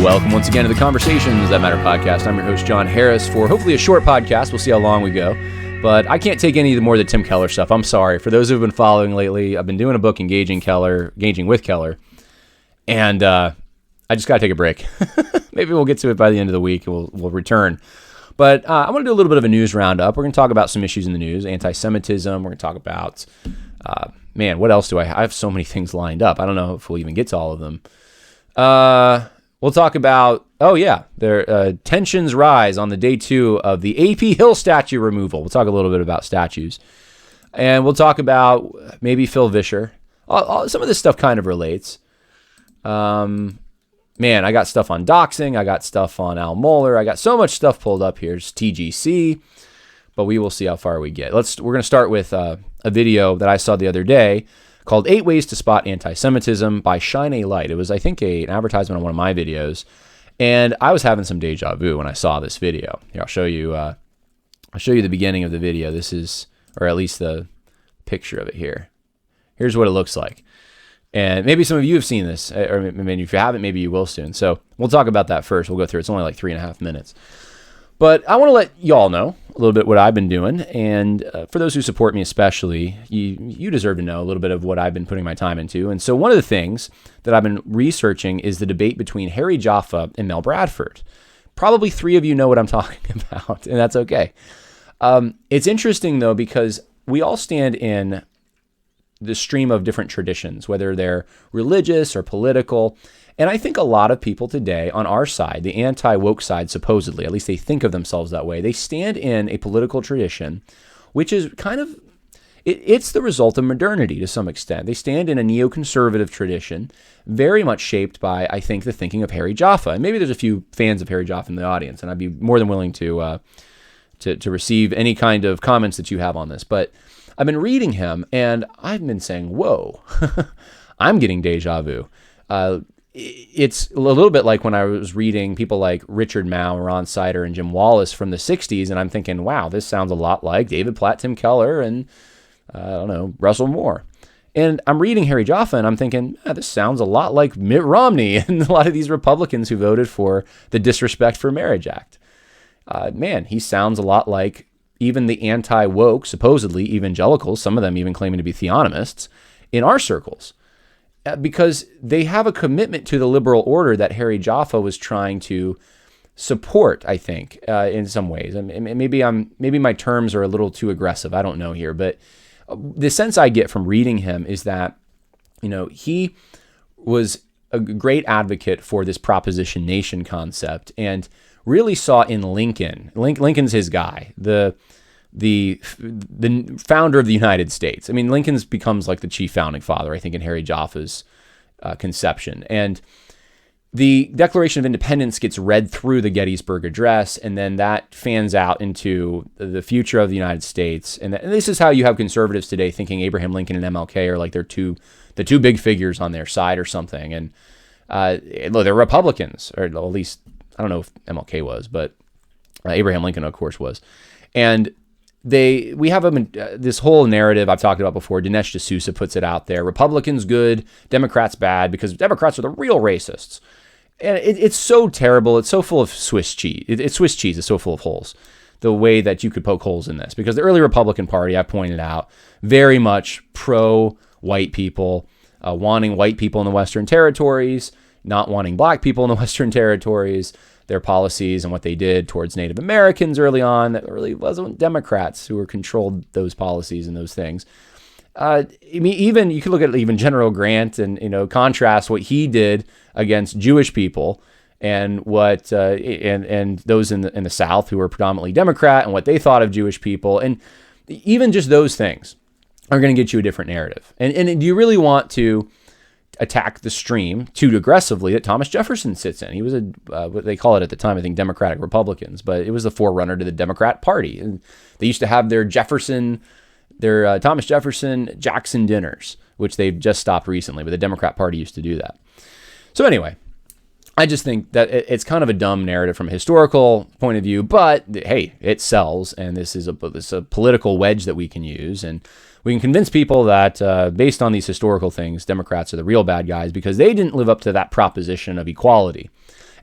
Welcome once again to the Conversations That Matter podcast. I'm your host, John Harris, for hopefully a short podcast. We'll see how long we go. But I can't take any more of the Tim Keller stuff. I'm sorry. For those who have been following lately, I've been doing a book engaging with Keller. And I just got to take a break. Maybe we'll get to it by the end of the week and we'll return. But I want to do a little bit of a news roundup. We're going to talk about some issues in the news, anti-Semitism. We're going to talk about, what else do I have so many things lined up. I don't know if we'll even get to all of them. We'll talk about, tensions rise on the day 2 of the AP Hill statue removal. We'll talk a little bit about statues. And we'll talk about maybe Phil Vischer. Some of this stuff kind of relates. I got stuff on doxing. I got stuff on Al Mohler. I got so much stuff pulled up here. It's TGC. But we will see how far we get. We're going to start with a video that I saw the other day called 8 Ways to Spot Anti-Semitism by Shine a Light. It was, I think, an advertisement on one of my videos. And I was having some deja vu when I saw this video. Here, I'll show you the beginning of the video. This is, or at least the picture of it here. Here's what it looks like. And maybe some of you have seen this, or if you haven't, maybe you will soon. So we'll talk about that first. We'll go through it. It's only like 3.5 minutes. But I want to let y'all know a little bit what I've been doing. And for those who support me especially, you deserve to know a little bit of what I've been putting my time into. And so one of the things that I've been researching is the debate between Harry Jaffa and Mel Bradford. Probably 3 of you know what I'm talking about, and that's okay. It's interesting, though, because we all stand in the stream of different traditions, whether they're religious or political. And I think a lot of people today on our side, the anti-woke side, supposedly, at least they think of themselves that way, they stand in a political tradition, which is kind of, it's the result of modernity to some extent. They stand in a neoconservative tradition, very much shaped by, I think, the thinking of Harry Jaffa. And maybe there's a few fans of Harry Jaffa in the audience, and I'd be more than willing to receive any kind of comments that you have on this. But I've been reading him, and I've been saying, whoa, I'm getting deja vu. It's a little bit like when I was reading people like Richard Mao, Ron Sider, and Jim Wallace from the 60s, and I'm thinking, wow, this sounds a lot like David Platt, Tim Keller, and, Russell Moore. And I'm reading Harry Jaffa, and I'm thinking, this sounds a lot like Mitt Romney and a lot of these Republicans who voted for the Disrespect for Marriage Act. He sounds a lot like even the anti-woke, supposedly evangelicals, some of them even claiming to be theonomists, in our circles. Because they have a commitment to the liberal order that Harry Jaffa was trying to support, I think, in some ways. And maybe my terms are a little too aggressive. I don't know here, but the sense I get from reading him is that, he was a great advocate for this proposition nation concept and really saw in Lincoln. Lincoln's his guy, the founder of the United States. I mean, Lincoln's becomes like the chief founding father, I think, in Harry Jaffa's conception. And the Declaration of Independence gets read through the Gettysburg Address, and then that fans out into the future of the United States. And this is how you have conservatives today thinking Abraham Lincoln and MLK are like the two big figures on their side or something. And they're Republicans, or at least I don't know if MLK was, but Abraham Lincoln, of course, was. And we have this whole narrative I've talked about before. Dinesh D'Souza puts it out there. Republicans good, Democrats bad, because Democrats are the real racists. And it's so terrible. It's so full of Swiss cheese. It's Swiss cheese. It's so full of holes. The way that you could poke holes in this. Because the early Republican Party, I pointed out, very much pro-white people, wanting white people in the Western Territories, not wanting black people in the Western Territories, their policies and what they did towards Native Americans early on. That really wasn't Democrats who were controlled those policies and those things. Even you could look at even General Grant and contrast what he did against Jewish people and what and those in the South who were predominantly Democrat and what they thought of Jewish people, and even just those things are going to get you a different narrative. And do you really want to attack the stream too aggressively that Thomas Jefferson sits in? He was what they call it at the time, I think, Democratic Republicans, but it was the forerunner to the Democrat Party. And they used to have their Thomas Jefferson Jackson dinners, which they've just stopped recently, but the Democrat Party used to do that. So anyway, I just think that it's kind of a dumb narrative from a historical point of view, but hey, it sells, and this is a political wedge that we can use, and we can convince people that based on these historical things, Democrats are the real bad guys because they didn't live up to that proposition of equality.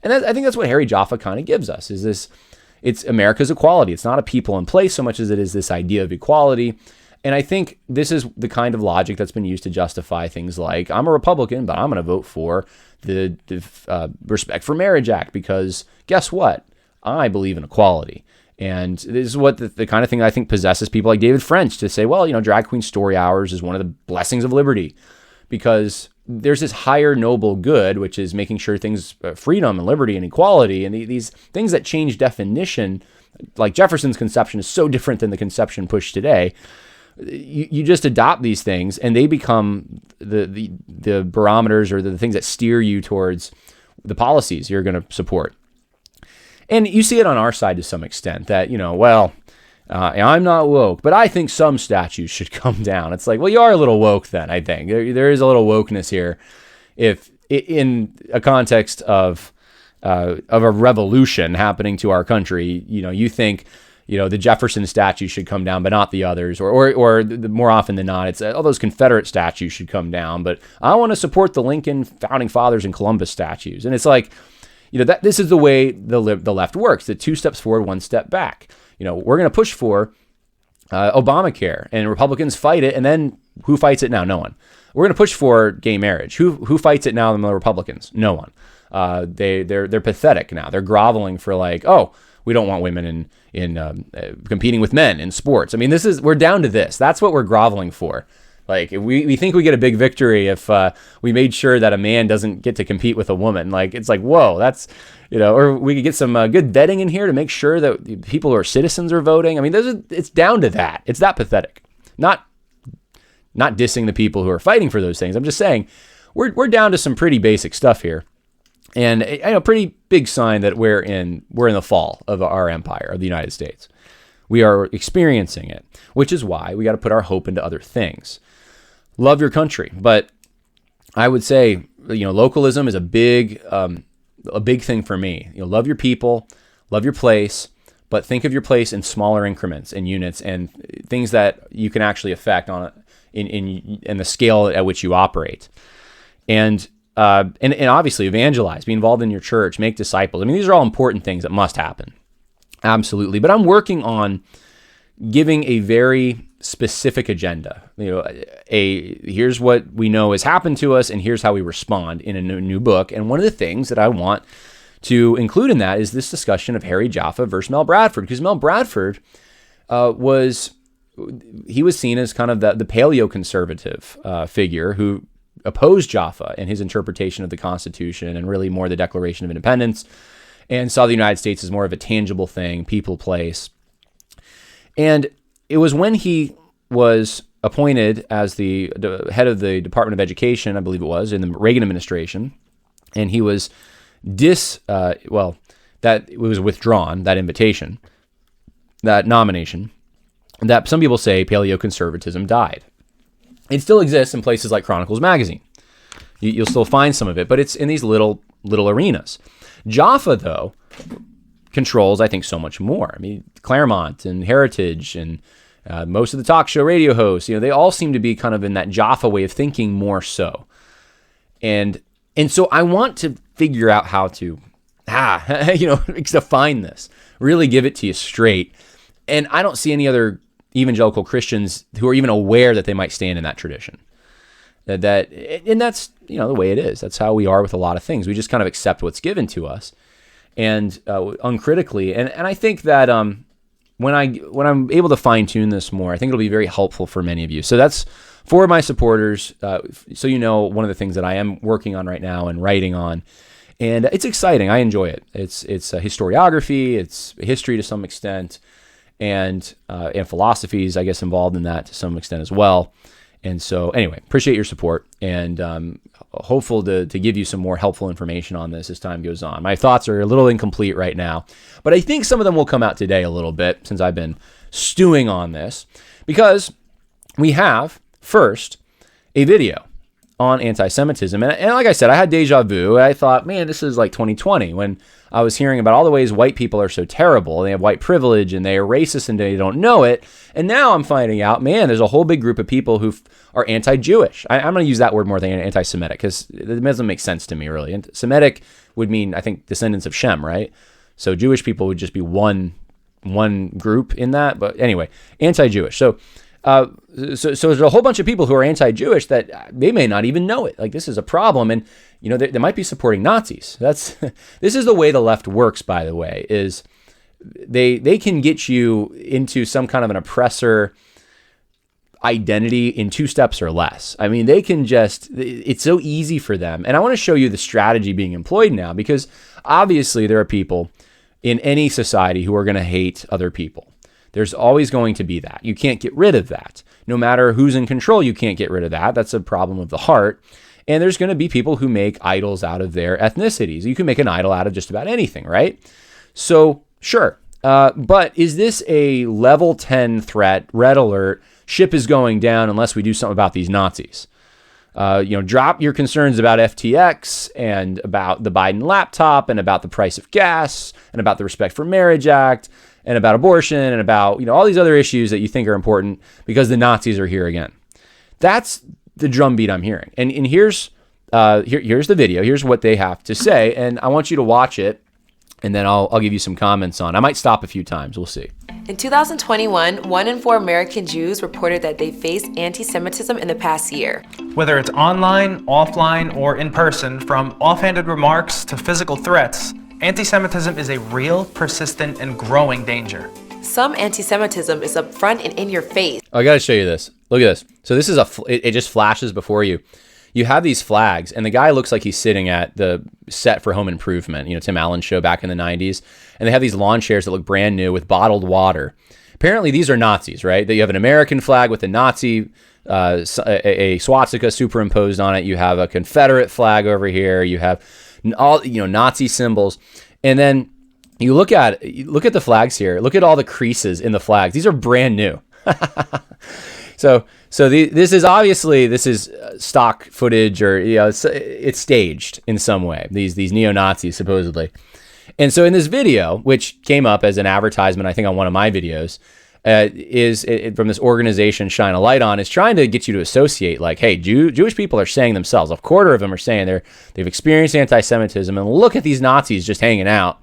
And I think that's what Harry Jaffa kind of gives us, is this, it's America's equality. It's not a people in place so much as it is this idea of equality. And I think this is the kind of logic that's been used to justify things like, I'm a Republican, but I'm going to vote for the Respect for Marriage Act because guess what? I believe in equality. And this is what the kind of thing I think possesses people like David French to say, well, drag queen story hours is one of the blessings of liberty, because there's this higher noble good, which is making sure things, freedom and liberty and equality, and these things that change definition, like Jefferson's conception is so different than the conception pushed today. You just adopt these things and they become the barometers or the things that steer you towards the policies you're going to support. And you see it on our side to some extent that, I'm not woke, but I think some statues should come down. It's like, well, you are a little woke then, I think. There is a little wokeness here. If in a context of a revolution happening to our country, you think, the Jefferson statue should come down, but not the others, or more often than not, it's all those Confederate statues should come down, but I want to support the Lincoln founding fathers and Columbus statues. And it's like, that this is the way the left works, the 2 steps forward, 1 step back. We're going to push for Obamacare, and Republicans fight it, and then who fights it now? No one. We're going to push for gay marriage. Who fights it now? The Republicans? No one. They're pathetic now. They're groveling for like, oh, we don't want women in competing with men in sports. I mean, we're down to this. That's what we're groveling for. Like, we think we get a big victory if we made sure that a man doesn't get to compete with a woman. Like, it's like, whoa, that's, or we could get some good vetting in here to make sure that people who are citizens are voting. I mean, it's down to that. It's that pathetic. Not dissing the people who are fighting for those things. I'm just saying we're down to some pretty basic stuff here. And a pretty big sign that we're in the fall of our empire, of the United States. We are experiencing it, which is why we got to put our hope into other things. Love your country, but I would say, localism is a big thing for me. Love your people, love your place, but think of your place in smaller increments and units and things that you can actually affect on in the scale at which you operate. And obviously evangelize, be involved in your church, make disciples. I mean, these are all important things that must happen. Absolutely. But I'm working on giving a very specific agenda. Here's what we know has happened to us, and here's how we respond in a new book. And one of the things that I want to include in that is this discussion of Harry Jaffa versus Mel Bradford, because Mel Bradford was seen as kind of the paleoconservative figure who opposed Jaffa and his interpretation of the Constitution and really more the Declaration of Independence, and saw the United States as more of a tangible thing, people, place. And it was when he was appointed as the head of the Department of Education, I believe it was, in the Reagan administration, and he was that it was withdrawn, that invitation, that nomination, that some people say paleoconservatism died. It still exists in places like Chronicles Magazine. You'll still find some of it, but it's in these little arenas. Jaffa, though, controls, I think, so much more. I mean, Claremont and Heritage and most of the talk show radio hosts, they all seem to be kind of in that Jaffa way of thinking more so. And so I want to figure out how to, define this, really give it to you straight. And I don't see any other evangelical Christians who are even aware that they might stand in that tradition. And that's, the way it is. That's how we are with a lot of things. We just kind of accept what's given to us and uncritically. And I think that when I'm able to fine tune this more, I think it'll be very helpful for many of you. So that's for my supporters. So one of the things that I am working on right now and writing on, and it's exciting. I enjoy it. It's historiography. It's history to some extent, and philosophies, I guess, involved in that to some extent as well. And so anyway, appreciate your support, and hopeful to give you some more helpful information on this as time goes on. My thoughts are a little incomplete right now, but I think some of them will come out today a little bit since I've been stewing on this, because we have, first, a video on anti-Semitism. And like I said, I had deja vu. I thought, man, this is like 2020 when I was hearing about all the ways white people are so terrible. They have white privilege and they are racist and they don't know it. And now I'm finding out, man, there's a whole big group of people who are anti-Jewish. I'm going to use that word more than anti-Semitic because it doesn't make sense to me, really. Semitic would mean, I think, descendants of Shem, right? So Jewish people would just be one group in that. But anyway, anti-Jewish. So there's a whole bunch of people who are anti-Jewish that they may not even know it. Like, this is a problem, and they might be supporting Nazis. This is the way the left works, by the way, is they can get you into some kind of an oppressor identity in 2 steps or less. I mean, they can it's so easy for them. And I want to show you the strategy being employed now, because obviously there are people in any society who are going to hate other people. There's always going to be that. You can't get rid of that. No matter who's in control, you can't get rid of that. That's a problem of the heart. And there's going to be people who make idols out of their ethnicities. You can make an idol out of just about anything, right? So, sure. But is this a level 10 threat, red alert, ship is going down unless we do something about these Nazis? Drop your concerns about FTX and about the Biden laptop and about the price of gas and about the Respect for Marriage Act and about abortion and about, all these other issues that you think are important because the Nazis are here again. That's the drumbeat I'm hearing. And here's the video. Here's what they have to say. And I want you to watch it, and then I'll give you some comments on it. I might stop a few times. We'll see. In 2021, 1 in 4 American Jews reported that they faced anti-Semitism in the past year. Whether it's online, offline, or in person, from offhanded remarks to physical threats, anti-Semitism is a real, persistent, and growing danger. Some anti-Semitism is upfront and in your face. I got to show you this. Look at this. So this is it just flashes before you. You have these flags, and the guy looks like he's sitting at the set for Home Improvement, Tim Allen's show back in the 90s. And they have these lawn chairs that look brand new with bottled water. Apparently, these are Nazis, right? That you have an American flag with a Nazi, a swastika superimposed on it. You have a Confederate flag over here. You have all Nazi symbols, and then you look at the flags here. Look at all the creases in the flags. These are brand new. So this is stock footage, or it's staged in some way. These neo-Nazis supposedly, and so in this video, which came up as an advertisement, I think on one of my videos, is from this organization Shine a Light On, is trying to get you to associate, like, hey, Jewish people are saying themselves, 1/4 of them are saying they've experienced anti-Semitism, and look at these Nazis just hanging out.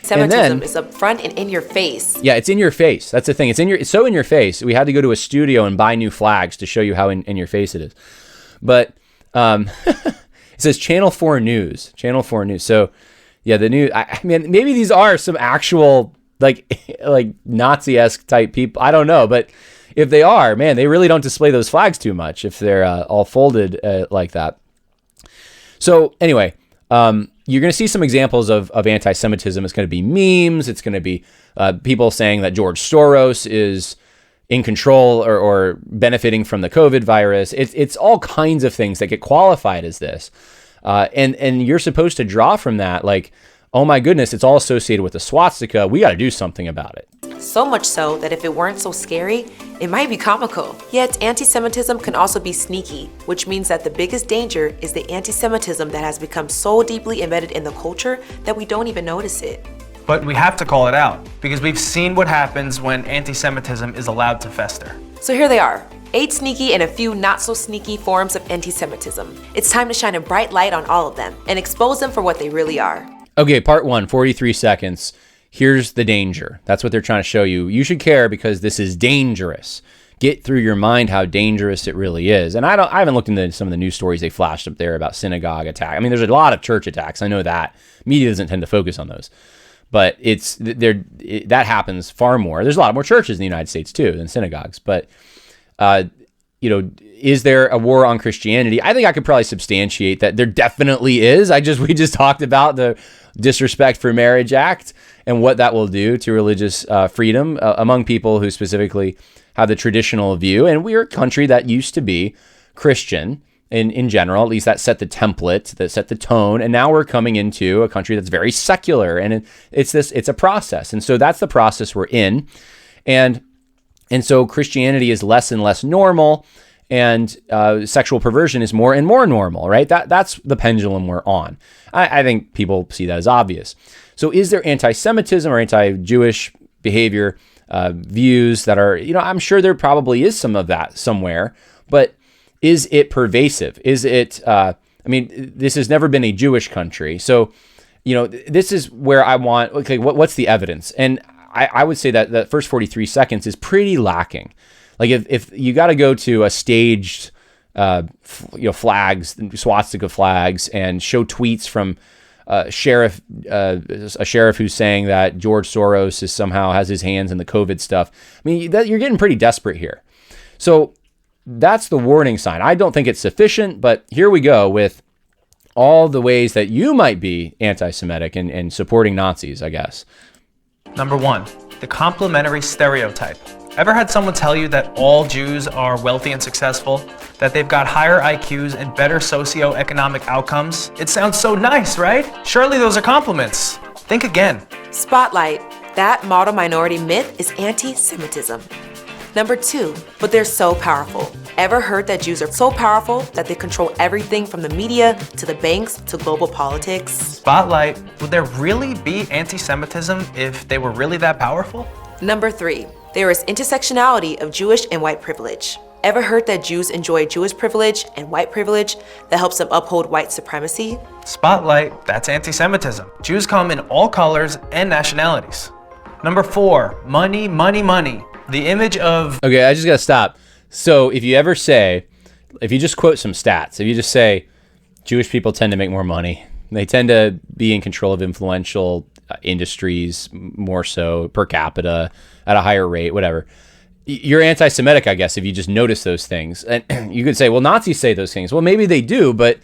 Semitism is up front and in your face. Yeah, it's in your face. That's the thing. It's so in your face. We had to go to a studio and buy new flags to show you how in your face it is. But it says Channel 4 News. Channel 4 News. So yeah, the news. I mean, maybe these are some actual like Nazi-esque type people. I don't know, but if they are, man, they really don't display those flags too much if they're all folded like that. So anyway. You're going to see some examples of anti-Semitism. It's going to be memes. It's going to be people saying that George Soros is in control or benefiting from the COVID virus. It's all kinds of things that get qualified as this. And you're supposed to draw from that, like, oh my goodness, it's all associated with the swastika. We got to do something about it. So much so that if it weren't so scary, it might be comical. Yet anti-Semitism can also be sneaky, which means that the biggest danger is the anti-Semitism that has become so deeply embedded in the culture that we don't even notice it. But we have to call it out, because we've seen what happens when anti-Semitism is allowed to fester. So here they are, 8 sneaky and a few not so sneaky forms of anti-Semitism. It's time to shine a bright light on all of them and expose them for what they really are. Okay, part 1, 43 seconds. Here's the danger. That's what they're trying to show you. You should care because this is dangerous. Get through your mind how dangerous it really is. And I haven't looked into some of the news stories they flashed up there about synagogue attack. I mean, there's a lot of church attacks. I know that. Media doesn't tend to focus on those. But that happens far more. There's a lot more churches in the United States too than synagogues. But is there a war on Christianity? I think I could probably substantiate that there definitely is. We just talked about the Disrespect for Marriage Act and what that will do to religious freedom among people who specifically have the traditional view. And we're a country that used to be Christian in general. At least that set the template, that set the tone. And now we're coming into a country that's very secular, and it's a process. And so that's the process we're in. And so Christianity is less and less normal, and sexual perversion is more and more normal, right? That's the pendulum we're on. I think people see that as obvious. So is there anti-Semitism or anti-Jewish behavior, views that are, I'm sure there probably is some of that somewhere, but is it pervasive? Is it, this has never been a Jewish country. So, this is where I want, okay, what's the evidence? And I would say that the first 43 seconds is pretty lacking. Like if you got to go to a staged, flags, swastika flags, and show tweets from a sheriff who's saying that George Soros is somehow has his hands in the COVID stuff. I mean, you're getting pretty desperate here. So that's the warning sign. I don't think it's sufficient, but here we go with all the ways that you might be anti-Semitic and supporting Nazis, I guess. Number 1, the complementary stereotype. Ever had someone tell you that all Jews are wealthy and successful, that they've got higher IQs and better socioeconomic outcomes? It sounds so nice, right? Surely those are compliments. Think again. Spotlight. That model minority myth is anti-Semitism. Number 2, but they're so powerful. Ever heard that Jews are so powerful that they control everything from the media to the banks to global politics? Spotlight. Would there really be anti-Semitism if they were really that powerful? Number 3, there is intersectionality of Jewish and white privilege. Ever heard that Jews enjoy Jewish privilege and white privilege that helps them uphold white supremacy? Spotlight. That's anti-Semitism. Jews come in all colors and nationalities. Number 4, money, money, money. The image of... Okay, I just got to stop. So if you just quote some stats, if you just say Jewish people tend to make more money, they tend to be in control of influential industries more so per capita at a higher rate, whatever. You're anti-Semitic, I guess, if you just notice those things. And you could say, well, Nazis say those things. Well, maybe they do, but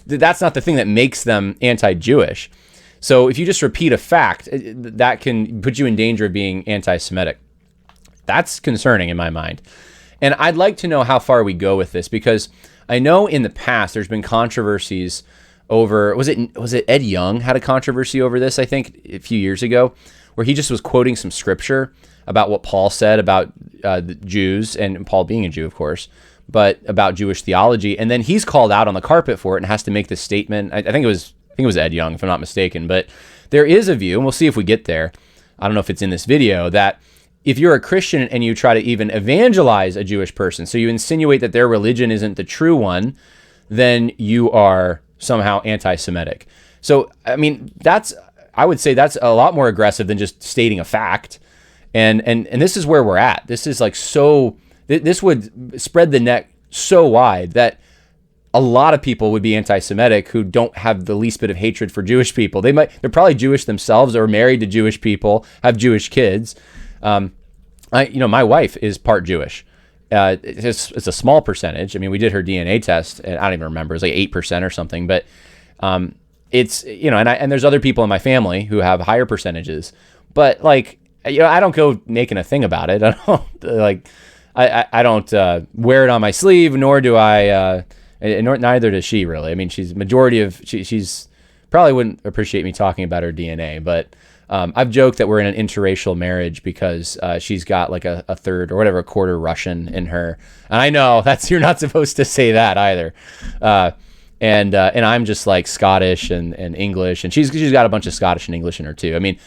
that's not the thing that makes them anti-Jewish. So if you just repeat a fact, that can put you in danger of being anti-Semitic. That's concerning in my mind. And I'd like to know how far we go with this, because I know in the past there's been controversies over, was it Ed Young had a controversy over this, I think, a few years ago, where he just was quoting some scripture about what Paul said about the Jews, and Paul being a Jew, of course, but about Jewish theology. And then he's called out on the carpet for it and has to make this statement. I think it was Ed Young, if I'm not mistaken. But there is a view, and we'll see if we get there. I don't know if it's in this video, that if you're a Christian and you try to even evangelize a Jewish person, so you insinuate that their religion isn't the true one, then you are somehow anti-Semitic. So, I mean, I would say that's a lot more aggressive than just stating a fact. And this is where we're at. This is like this would spread the net so wide that a lot of people would be anti-Semitic who don't have the least bit of hatred for Jewish people. They're probably Jewish themselves or married to Jewish people, have Jewish kids. My wife is part Jewish. It's a small percentage. I mean, we did her DNA test, and I don't even remember. It was like 8% or something. But it's, and there's other people in my family who have higher percentages. But like, I don't go making a thing about it. I don't wear it on my sleeve, nor do I. Neither does she, really. I mean, she's probably wouldn't appreciate me talking about her DNA, but I've joked that we're in an interracial marriage because she's got like a third or whatever, a quarter Russian in her. And I know you're not supposed to say that either. And I'm just like Scottish and English, and she's got a bunch of Scottish and English in her too. I mean,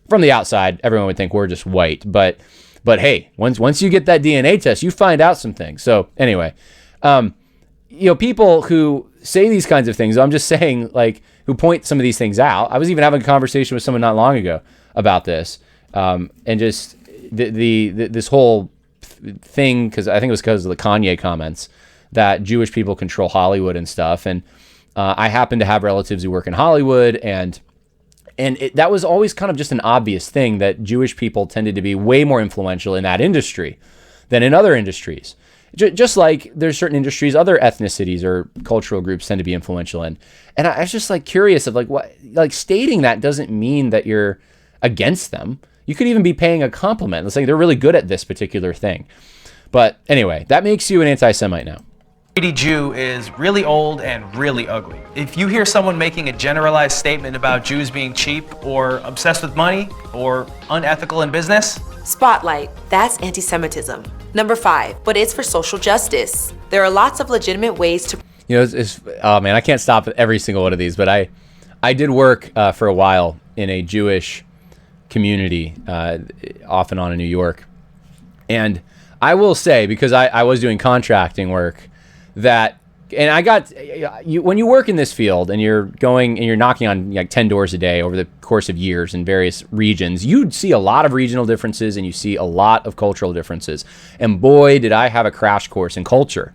from the outside, everyone would think we're just white, but hey, once you get that DNA test, you find out some things. So anyway, people who say these kinds of things, I'm just saying, like, who point some of these things out. I was even having a conversation with someone not long ago about this, and just this whole thing, because I think it was because of the Kanye comments that Jewish people control Hollywood and stuff. And I happen to have relatives who work in Hollywood, and that was always kind of just an obvious thing, that Jewish people tended to be way more influential in that industry than in other industries. Just like there's certain industries, other ethnicities or cultural groups tend to be influential in. And I was just like curious of like stating that doesn't mean that you're against them. You could even be paying a compliment. It's like they're really good at this particular thing. But anyway, that makes you an anti-Semite now. Jew is really old and really ugly. If you hear someone making a generalized statement about Jews being cheap or obsessed with money or unethical in business, Spotlight. That's anti-Semitism. Number 5, but it's for social justice. There are lots of legitimate ways to... Oh man, I can't stop at every single one of these, but I did work for a while in a Jewish community off and on in New York. And I will say, because I was doing contracting work, that And I got you when you work in this field and you're going and you're knocking on like 10 doors a day over the course of years in various regions, you'd see a lot of regional differences and you see a lot of cultural differences. And boy, did I have a crash course in culture.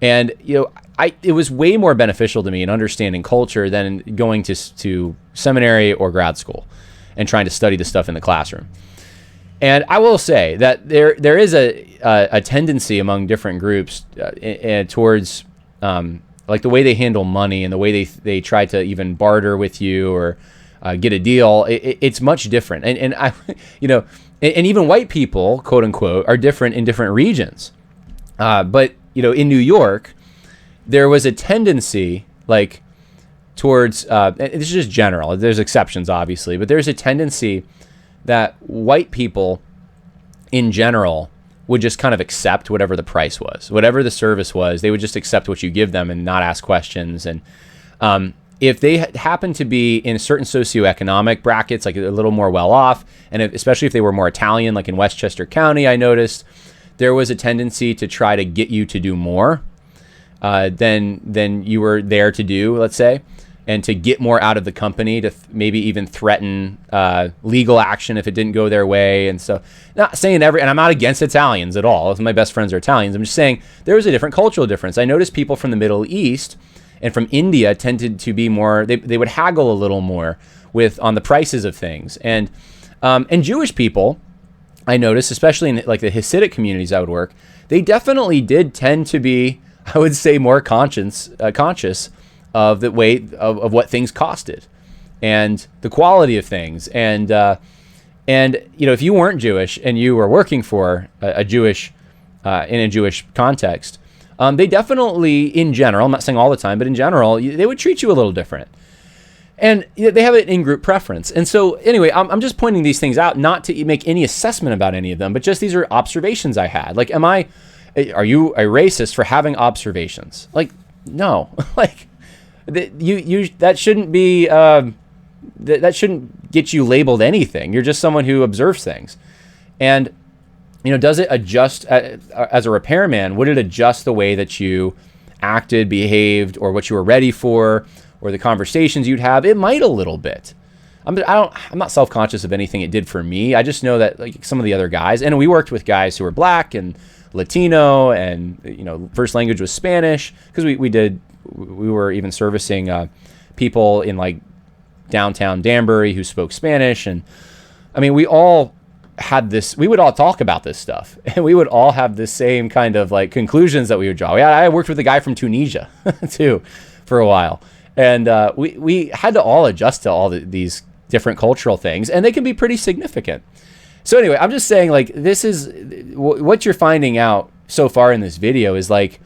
And it was way more beneficial to me in understanding culture than going to seminary or grad school and trying to study the stuff in the classroom. And I will say that there is a tendency among different groups towards like the way they handle money and the way they try to even barter with you or get a deal. It's much different. And I, and even white people, quote unquote, are different in different regions. But in New York, there was a tendency like towards, this is just general, there's exceptions obviously, but there's a tendency that white people in general would just kind of accept whatever the price was, whatever the service was. They would just accept what you give them and not ask questions. And if they happen to be in certain socioeconomic brackets, like a little more well off, and especially if they were more Italian, like in Westchester County, I noticed there was a tendency to try to get you to do more than you were there to do, let's say, and to get more out of the company, to maybe even threaten legal action if it didn't go their way. And so, not saying and I'm not against Italians at all. My best friends are Italians. I'm just saying there was a different cultural difference. I noticed people from the Middle East and from India tended to be more, they would haggle a little more on the prices of things. And Jewish people, I noticed, especially in like the Hasidic communities I would work, they definitely did tend to be, I would say, more conscious of the weight of what things costed and the quality of things. And if you weren't Jewish and you were working for a Jewish, in a Jewish context, they definitely, in general, I'm not saying all the time, but in general, they would treat you a little different. And they have an in-group preference. And so anyway, I'm just pointing these things out, not to make any assessment about any of them, but just these are observations I had. Like, are you a racist for having observations? Like, no. Like, that shouldn't be that shouldn't get you labeled anything. You're just someone who observes things. And does it adjust as a repairman? Would it adjust the way that you acted, behaved, or what you were ready for, or the conversations you'd have? It might a little bit. I'm not self-conscious of anything it did for me. I just know that like some of the other guys, and we worked with guys who were Black and Latino, and first language was Spanish, because we were even servicing people in like downtown Danbury who spoke Spanish. And I mean, we all had this, we would all talk about this stuff, and we would all have the same kind of like conclusions that we would draw. I worked with a guy from Tunisia too for a while, and we had to all adjust to all these different cultural things, and they can be pretty significant. So anyway, I'm just saying, like, this is what you're finding out so far in this video is like,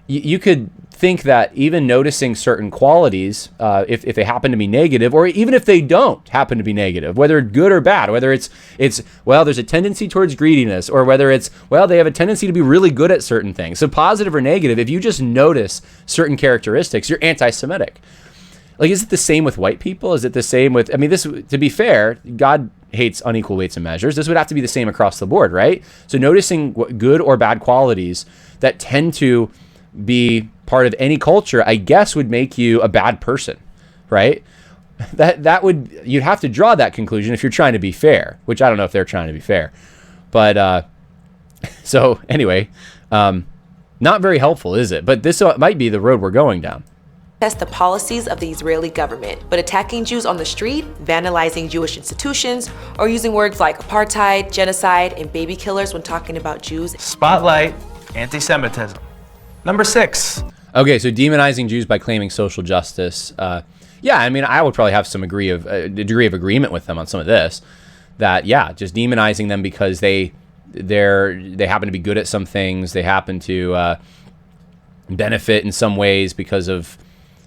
you could think that even noticing certain qualities, if they happen to be negative, or even if they don't happen to be negative, whether good or bad, whether it's well, there's a tendency towards greediness, or whether it's, well, they have a tendency to be really good at certain things. So positive or negative, if you just notice certain characteristics, you're anti-Semitic. Like, is it the same with white people? Is it the same with, I mean, this, to be fair, God hates unequal weights and measures. This would have to be the same across the board, right? So noticing what good or bad qualities that tend to be part of any culture, I guess, would make you a bad person, right? That would, you'd have to draw that conclusion if you're trying to be fair, which I don't know if they're trying to be fair. But so anyway, not very helpful, is it? But this might be the road we're going down. Test the policies of the Israeli government, but attacking Jews on the street, vandalizing Jewish institutions, or using words like apartheid, genocide, and baby killers when talking about Jews. Spotlight anti-Semitism. Number 6. Okay, so demonizing Jews by claiming social justice. Yeah, I mean, I would probably have some degree of agreement with them on some of this. That, yeah, just demonizing them because they happen to be good at some things. They happen to benefit in some ways because of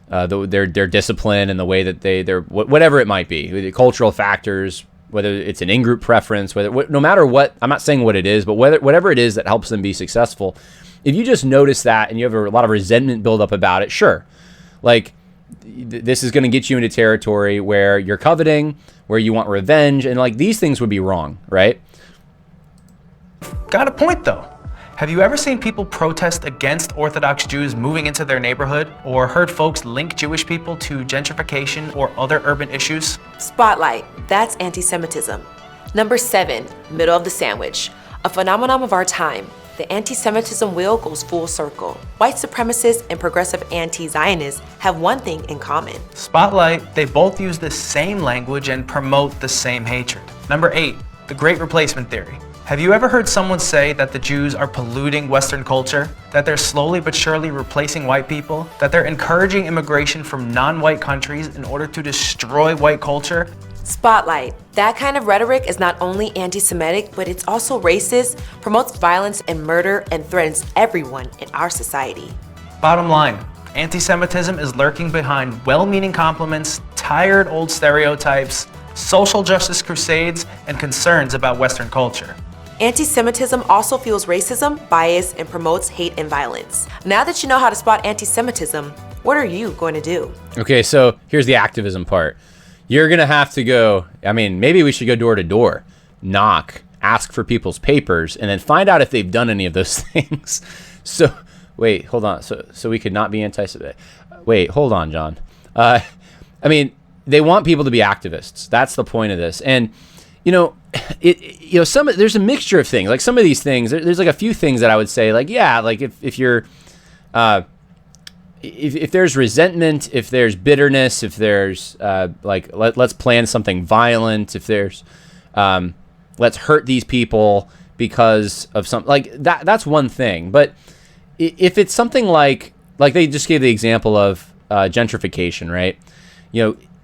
their discipline and the way that they're whatever it might be, the cultural factors, whether it's an in-group preference, no matter what. I'm not saying what it is, but whatever it is that helps them be successful. If you just notice that and you have a lot of resentment build up about it, sure, like this is going to get you into territory where you're coveting, where you want revenge, and like these things would be wrong, right? Got a point though. Have you ever seen people protest against Orthodox Jews moving into their neighborhood, or heard folks link Jewish people to gentrification or other urban issues? Spotlight, that's anti-Semitism. Number 7, middle of the sandwich. A phenomenon of our time. The anti-Semitism wheel goes full circle. White supremacists and progressive anti-Zionists have one thing in common. Spotlight, they both use the same language and promote the same hatred. Number 8, the Great Replacement Theory. Have you ever heard someone say that the Jews are polluting Western culture? That they're slowly but surely replacing white people? That they're encouraging immigration from non-white countries in order to destroy white culture? Spotlight. That kind of rhetoric is not only anti-Semitic, but it's also racist, promotes violence and murder, and threatens everyone in our society. Bottom line, anti-Semitism is lurking behind well-meaning compliments, tired old stereotypes, social justice crusades, and concerns about Western culture. Anti-Semitism also fuels racism, bias, and promotes hate and violence. Now that you know how to spot anti-Semitism, what are you going to do? Okay, so here's the activism part. You're going to have to go, maybe we should go door to door, knock, ask for people's papers, and then find out if they've done any of those things. So, wait, hold on. So we could not be anti-Semitic. Wait, hold on, John. They want people to be activists. That's the point of this. And, there's a mixture of things. Like some of these things, there's like a few things that I would say, like, yeah, like if you're, if there's resentment, if there's bitterness, if there's let's plan something violent, if there's let's hurt these people because of something like that's one thing. But if it's something like they just gave the example of gentrification, right?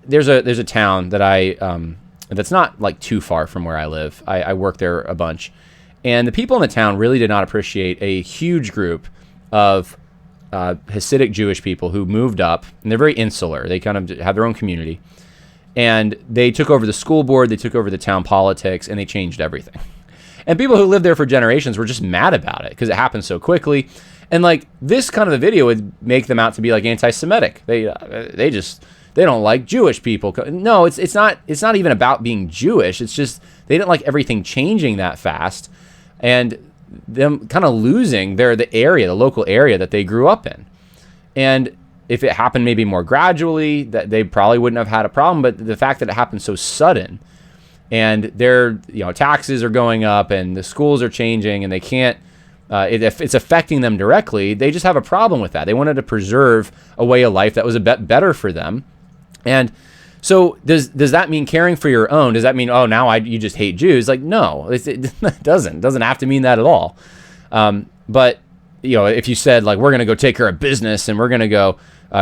There's a town that that's not like too far from where I live. I work there a bunch, and the people in the town really did not appreciate a huge group of Hasidic Jewish people who moved up, and they're very insular. They kind of have their own community, and they took over the school board, they took over the town politics, and they changed everything. And people who lived there for generations were just mad about it because it happened so quickly. And like this kind of a video would make them out to be like anti-Semitic. They don't like Jewish people. No, it's not even about being Jewish. It's just they didn't like everything changing that fast, and them kind of losing the local area that they grew up in. And if it happened maybe more gradually, that they probably wouldn't have had a problem. But the fact that it happened so sudden, and their taxes are going up, and the schools are changing, and they can't. If it's affecting them directly, they just have a problem with that. They wanted to preserve a way of life that was a bit better for them. And so does that mean caring for your own? Does that mean, you just hate Jews? Like, no, it doesn't. It doesn't have to mean that at all. But, if you said, like, we're going to go take care of business and we're going to go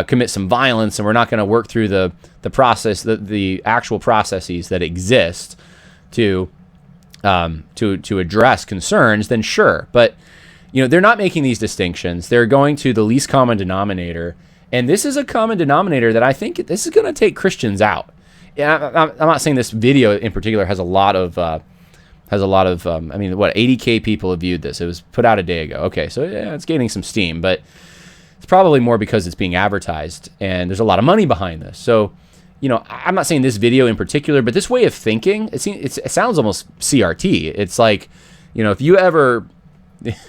commit some violence and we're not going to work through the process, the actual processes that exist to address concerns, then sure. But, they're not making these distinctions. They're going to the least common denominator. And this is a common denominator that I think this is going to take Christians out. I'm not saying this video in particular has a lot of 80K people have viewed this. It was put out a day ago. Okay, so yeah, it's gaining some steam, but it's probably more because it's being advertised and there's a lot of money behind this. So, I'm not saying this video in particular, but this way of thinking, it sounds almost CRT. It's like, if you ever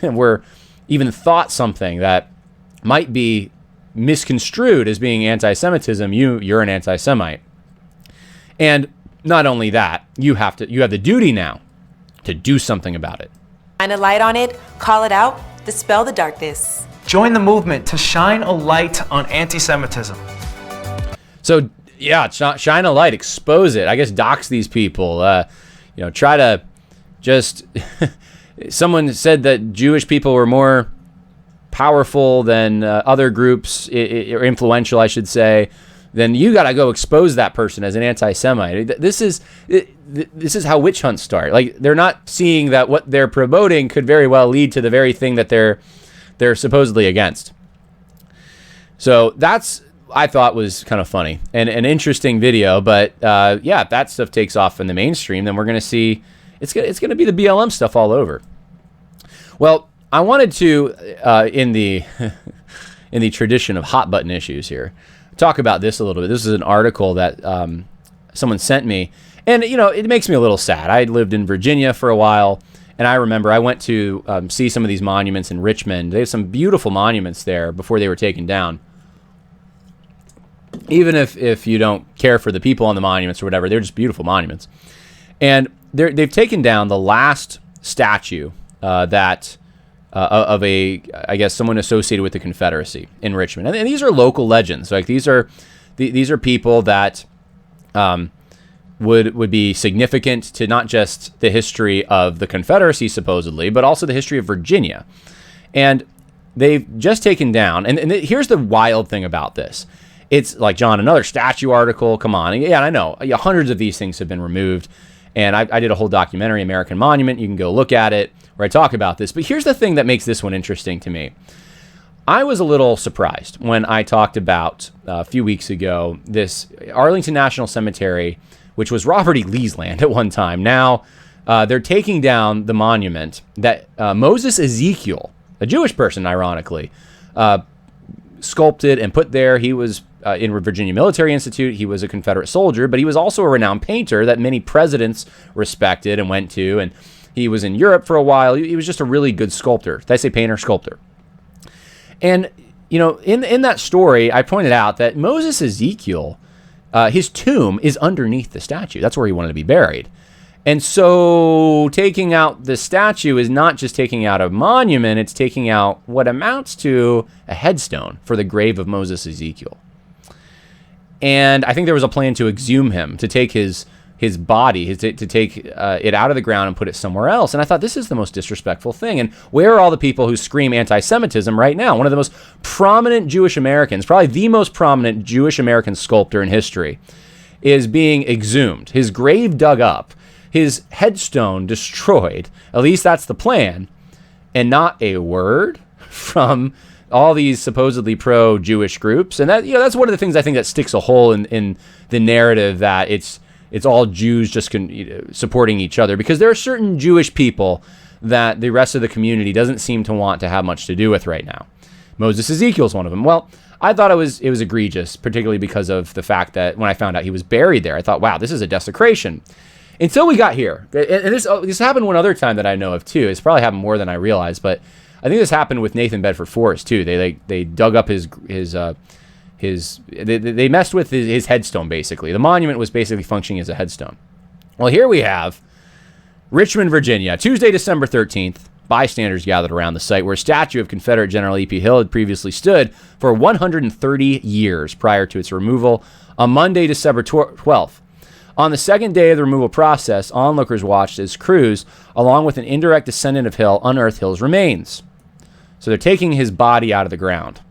were even thought something that might be misconstrued as being anti-Semitism, you're an anti-Semite. And not only that, you have the duty now to do something about it. Shine a light on it, call it out, dispel the darkness. Join the movement to shine a light on anti-Semitism. So yeah, shine a light, expose it. I guess dox these people. Try to just. Someone said that Jewish people were more powerful than other groups, or influential, I should say. Then you got to go expose that person as an anti-Semite. This is how witch hunts start. Like, they're not seeing that what they're promoting could very well lead to the very thing that they're supposedly against. So that's, I thought, was kind of funny and an interesting video. But if that stuff takes off in the mainstream, then we're going to see it's going to be the BLM stuff all over. Well, I wanted to in the tradition of hot button issues here, talk about this a little bit. This is an article that someone sent me, and it makes me a little sad. I lived in Virginia for a while, and And I remember I went to see some of these monuments in Richmond. They have some beautiful monuments there before they were taken down. Even if you don't care for the people on the monuments or whatever, they're just beautiful monuments. And they've taken down the last statue that of I guess someone associated with the Confederacy in Richmond. And these are local legends. Like these are people that would be significant to not just the history of the Confederacy supposedly, but also the history of Virginia. And they've just taken down. And here's the wild thing about this. It's like, John, another statue article. Come on. Yeah, I know. Hundreds of these things have been removed. And I did a whole documentary, American Monument. You can go look at it where I talk about this. But here's the thing that makes this one interesting to me. I was a little surprised when I talked about a few weeks ago this Arlington National Cemetery, which was Robert E. Lee's land at one time. Now they're taking down the monument that Moses Ezekiel, a Jewish person, ironically, sculpted and put there. He was in Virginia Military Institute. He was a Confederate soldier, but he was also a renowned painter that many presidents respected and went to. And he was in Europe for a while. He was just a really good sculptor. Did I say painter? Sculptor. And, in that story, I pointed out that Moses Ezekiel, his tomb is underneath the statue. That's where he wanted to be buried. And so taking out the statue is not just taking out a monument, it's taking out what amounts to a headstone for the grave of Moses Ezekiel. And I think there was a plan to exhume him, to take his body, to take it out of the ground and put it somewhere else. And I thought, this is the most disrespectful thing. And where are all the people who scream anti-Semitism right now? One of the most prominent Jewish Americans, probably the most prominent Jewish American sculptor in history, is being exhumed. His grave dug up, his headstone destroyed. At least that's the plan. And not a word from all these supposedly pro-Jewish groups. And that, that's one of the things I think that sticks a hole in the narrative that it's all Jews just supporting each other, because there are certain Jewish people that the rest of the community doesn't seem to want to have much to do with right now. Moses Ezekiel is one of them. Well, I thought it was egregious, particularly because of the fact that when I found out he was buried there, I thought, wow, this is a desecration. Until we got here. And this happened one other time that I know of too. It's probably happened more than I realized, but I think this happened with Nathan Bedford Forrest too. They dug up they messed with his headstone, basically. The monument was basically functioning as a headstone. Well, here we have Richmond, Virginia, Tuesday, December 13th. Bystanders gathered around the site where a statue of Confederate General E.P. Hill had previously stood for 130 years prior to its removal on Monday, December 12th. On the second day of the removal process, onlookers watched as crews, along with an indirect descendant of Hill, unearthed Hill's remains. So they're taking his body out of the ground.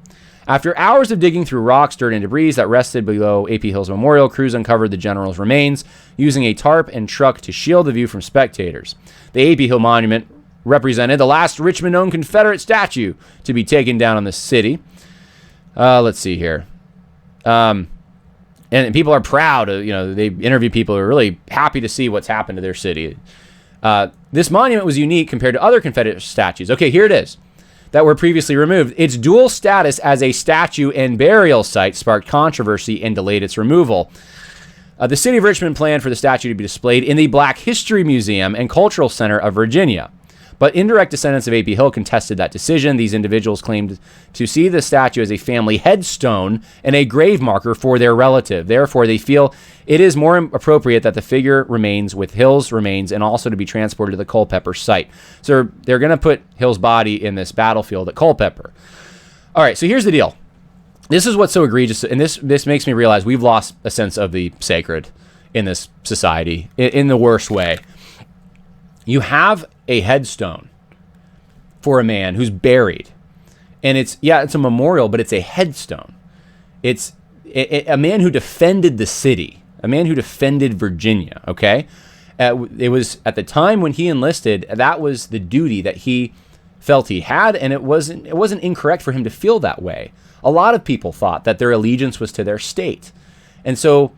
After hours of digging through rocks, dirt, and debris that rested below A.P. Hill's memorial, crews uncovered the general's remains using a tarp and truck to shield the view from spectators. The A.P. Hill monument represented the last Richmond-owned Confederate statue to be taken down in the city. Let's see here. And people are proud. They interview people who are really happy to see what's happened to their city. This monument was unique compared to other Confederate statues. Okay, here it is. That were previously removed. Its dual status as a statue and burial site sparked controversy and delayed its removal. The city of Richmond planned for the statue to be displayed in the Black History Museum and Cultural Center of Virginia. But indirect descendants of A.P. Hill contested that decision. These individuals claimed to see the statue as a family headstone and a grave marker for their relative. Therefore, they feel it is more appropriate that the figure remains with Hill's remains and also to be transported to the Culpeper site. So they're going to put Hill's body in this battlefield at Culpeper. All right, so here's the deal. This is what's so egregious, and this makes me realize we've lost a sense of the sacred in this society in the worst way. You have a headstone for a man who's buried, and it's a memorial, but it's a headstone. It's a man who defended the city, a man who defended Virginia, okay? It was at the time when he enlisted, that was the duty that he felt he had, and it wasn't incorrect for him to feel that way. A lot of people thought that their allegiance was to their state. And so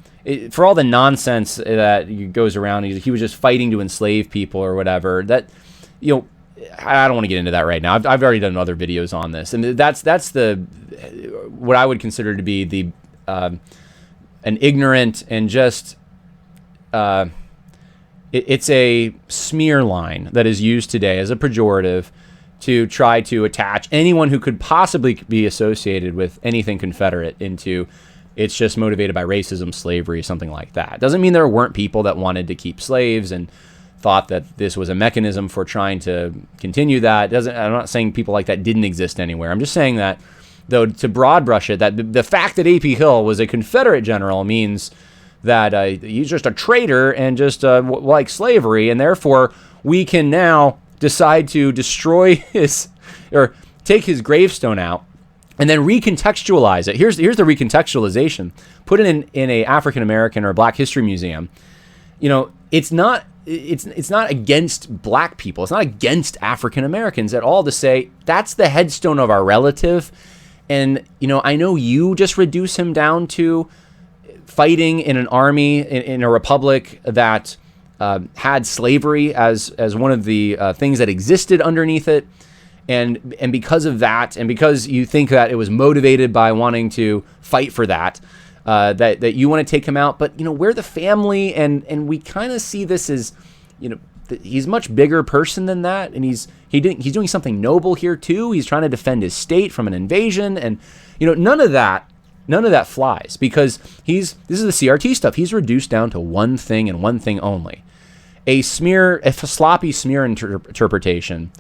for all the nonsense that goes around, he was just fighting to enslave people or whatever, that, I don't want to get into that right now. I've already done other videos on this. And that's what I would consider to be an ignorant and just, it's a smear line that is used today as a pejorative to try to attach anyone who could possibly be associated with anything Confederate into it's just motivated by racism, slavery, something like that. Doesn't mean there weren't people that wanted to keep slaves and thought that this was a mechanism for trying to continue that. I'm not saying people like that didn't exist anywhere. I'm just saying that, though, to broad brush it, that the fact that A.P. Hill was a Confederate general means that he's just a traitor and just like slavery, and therefore we can now decide to destroy his, or take his gravestone out and then recontextualize it. Here's the recontextualization. Put it in a African American or Black History museum. It's not against Black people. It's not against African Americans at all to say that's the headstone of our relative. And I know you just reduce him down to fighting in an army in a republic that had slavery as one of the things that existed underneath it. And because of that, and because you think that it was motivated by wanting to fight for that, that you want to take him out. But we're the family, and we kind of see this as, he's a much bigger person than that, and he's doing something noble here too. He's trying to defend his state from an invasion, and none of that flies, because this is the CRT stuff. He's reduced down to one thing and one thing only, a sloppy smear interpretation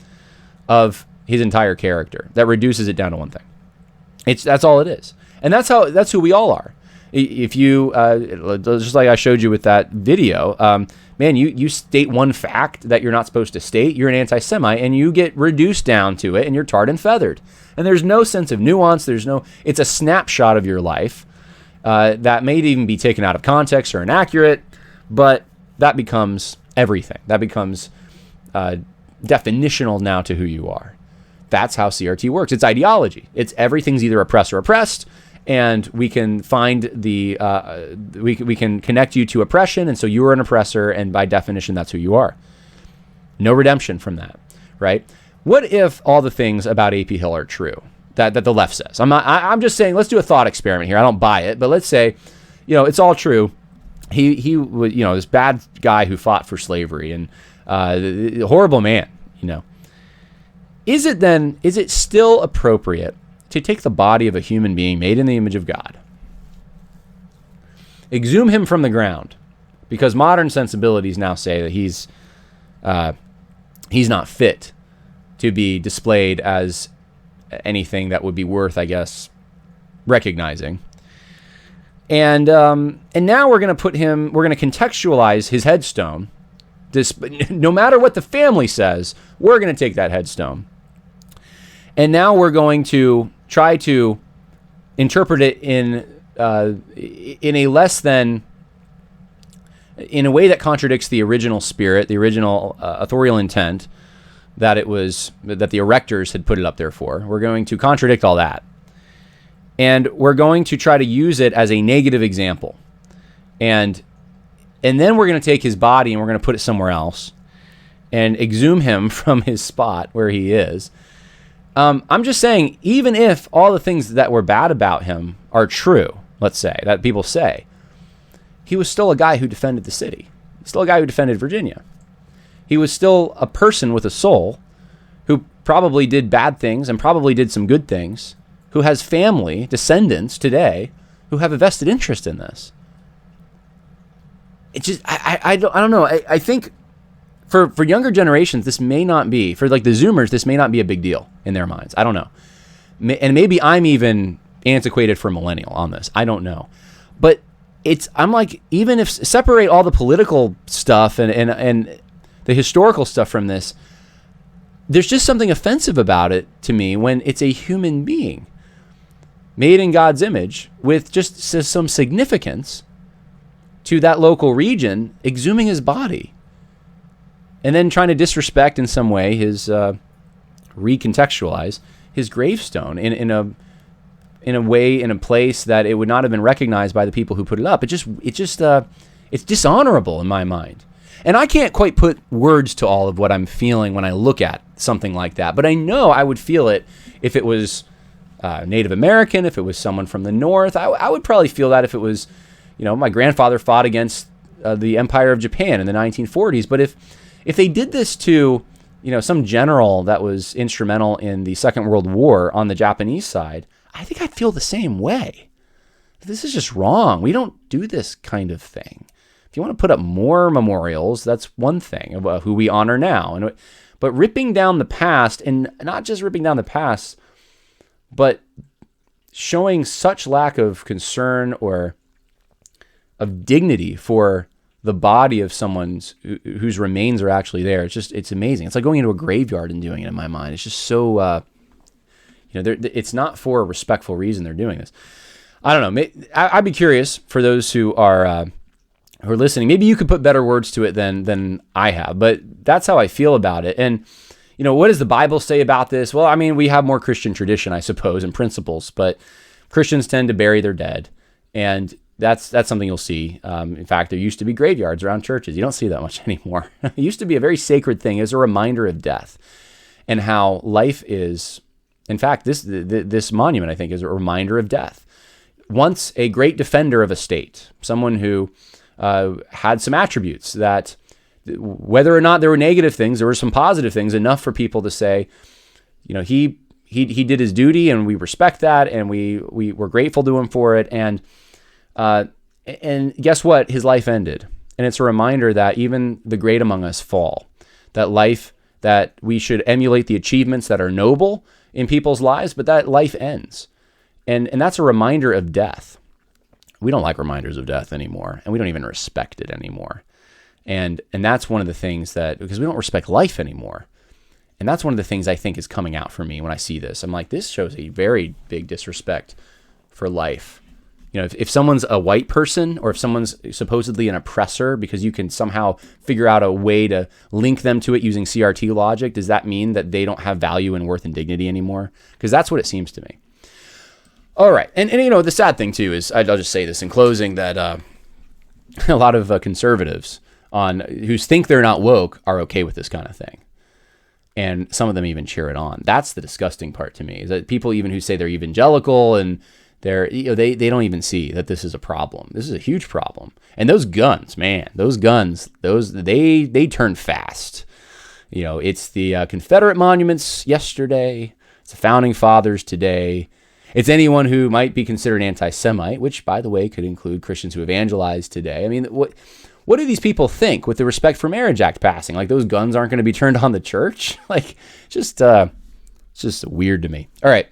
of his entire character that reduces it down to one thing. That's all it is. And that's who we all are. If you, just like I showed you with that video, man, you state one fact that you're not supposed to state, you're an anti-Semite, and you get reduced down to it, and you're tarred and feathered. And there's no sense of nuance. It's a snapshot of your life that may even be taken out of context or inaccurate, but that becomes everything. That becomes definitional now to who you are. That's how CRT works. It's ideology. It's everything's either oppressed or oppressed, and we can find we can connect you to oppression, and so you're an oppressor, and by definition, that's who you are. No redemption from that, right? What if all the things about A.P. Hill are true that the left says? I'm just saying, let's do a thought experiment here. I don't buy it, but let's say, it's all true. He was, this bad guy who fought for slavery and a horrible man, Is it still appropriate to take the body of a human being made in the image of God, exhume him from the ground, because modern sensibilities now say that he's not fit to be displayed as anything that would be worth, I guess, recognizing. And now we're going to contextualize his headstone. No matter what the family says, we're going to take that headstone. And now we're going to try to interpret it in a way that contradicts the original spirit, the original authorial intent that the erectors had put it up there for. We're going to contradict all that. And we're going to try to use it as a negative example. And then we're going to take his body and we're going to put it somewhere else and exhume him from his spot where he is. I'm just saying, even if all the things that were bad about him are true, let's say, that people say, he was still a guy who defended the city. Still a guy who defended Virginia. He was still a person with a soul who probably did bad things and probably did some good things, who has family, descendants today, who have a vested interest in this. It's just, I don't know. I think for younger generations, this may not be, for like the Zoomers, this may not be a big deal in their minds. I don't know. And maybe I'm even antiquated for millennial on this. I don't know. But I'm like, even if separate all the political stuff and the historical stuff from this, there's just something offensive about it to me when it's a human being made in God's image with just some significance to that local region, exhuming his body and then trying to disrespect in some way his recontextualize his gravestone in a way, in a place that it would not have been recognized by the people who put it up. It's dishonorable in my mind. And I can't quite put words to all of what I'm feeling when I look at something like that, but I know I would feel it if it was Native American, if it was someone from the North. I would probably feel that if it was, my grandfather fought against the Empire of Japan in the 1940s. But if they did this to, some general that was instrumental in the Second World War on the Japanese side, I think I'd feel the same way. This is just wrong. We don't do this kind of thing. If you want to put up more memorials, that's one thing about who we honor now. But ripping down the past, and not just ripping down the past, but showing such lack of concern or of dignity for the body of someone whose remains are actually there. It's amazing. It's like going into a graveyard and doing it in my mind. It's just so, it's not for a respectful reason they're doing this. I don't know. I'd be curious for those who are listening. Maybe you could put better words to it than I have, but that's how I feel about it. And, what does the Bible say about this? Well, I mean, we have more Christian tradition, I suppose, and principles, but Christians tend to bury their dead. And that's something you'll see. In fact, there used to be graveyards around churches. You don't see that much anymore. It used to be a very sacred thing. It was a reminder of death and how life is. In fact, this monument, I think, is a reminder of death. Once a great defender of a state, someone who had some attributes that, whether or not there were negative things, there were some positive things, enough for people to say, he did his duty, and we respect that, and we're grateful to him for it. And guess what? His life ended. And it's a reminder that even the great among us fall. That we should emulate the achievements that are noble in people's lives, but that life ends. And that's a reminder of death. We don't like reminders of death anymore, and we don't even respect it anymore. And that's one of the things because we don't respect life anymore. And that's one of the things I think is coming out for me when I see this. I'm like, this shows a very big disrespect for life. If someone's a white person, or if someone's supposedly an oppressor because you can somehow figure out a way to link them to it using CRT logic, does that mean that they don't have value and worth and dignity anymore? Because that's what it seems to me. All right. And the sad thing too is, I'll just say this in closing, that a lot of conservatives who think they're not woke are okay with this kind of thing. And some of them even cheer it on. That's the disgusting part to me, is that people even who say they're evangelical and they don't even see that this is a problem. This is a huge problem. And those guns, man, they turn fast. It's the Confederate monuments yesterday. It's the founding fathers today. It's anyone who might be considered anti-Semite, which, by the way, could include Christians who evangelize today. I mean, what do these people think with the Respect for Marriage Act passing? Like, those guns aren't going to be turned on the church? Like, it's just weird to me. All right.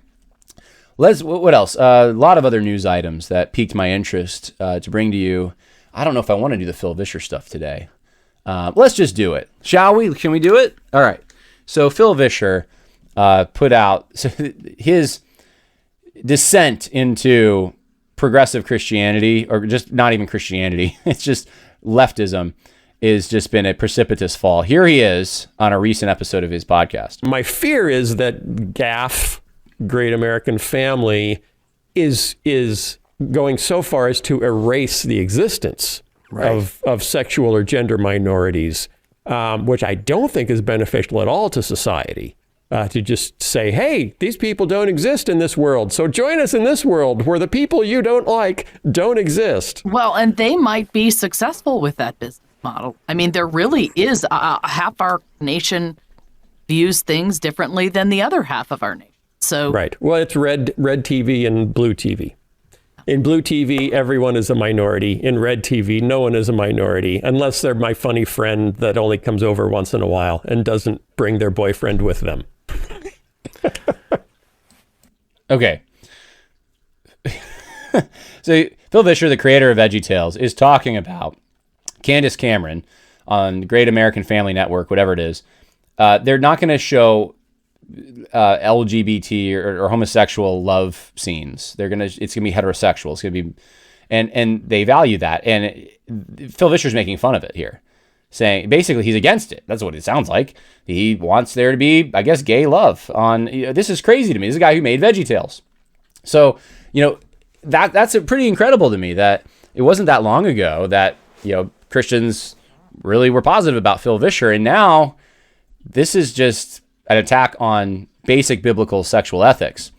What else? A lot of other news items that piqued my interest to bring to you. I don't know if I want to do the Phil Vischer stuff today. Let's just do it. Shall we? Can we do it? All right. So Phil Vischer put out his descent into progressive Christianity, or just not even Christianity. It's just leftism, is just been a precipitous fall. Here he is on a recent episode of his podcast. My fear is that GAF, Great American Family, is going so far as to erase the existence of sexual or gender minorities, which I don't think is beneficial at all to society. To just say, hey, these people don't exist in this world, so join us in this world where the people you don't like don't exist. Well, and they might be successful with that business model. I mean, there really is half our nation views things differently than the other half of our nation. So right. Well, it's red TV and blue TV. In blue TV, everyone is a minority. In red TV, no one is a minority, unless they're my funny friend that only comes over once in a while and doesn't bring their boyfriend with them. Okay. So Phil Vischer, the creator of VeggieTales, is talking about Candace Cameron on Great American Family Network, whatever it is. They're not going to show LGBT or homosexual love scenes. It's gonna be heterosexual. It's gonna be, and they value that. And Phil Vischer's making fun of it here, saying basically he's against it. That's what it sounds like. He wants there to be, I guess, gay love on. This is crazy to me. This is a guy who made VeggieTales. So that's pretty incredible to me that it wasn't that long ago that Christians really were positive about Phil Vischer, and now this is just an attack on basic biblical sexual ethics.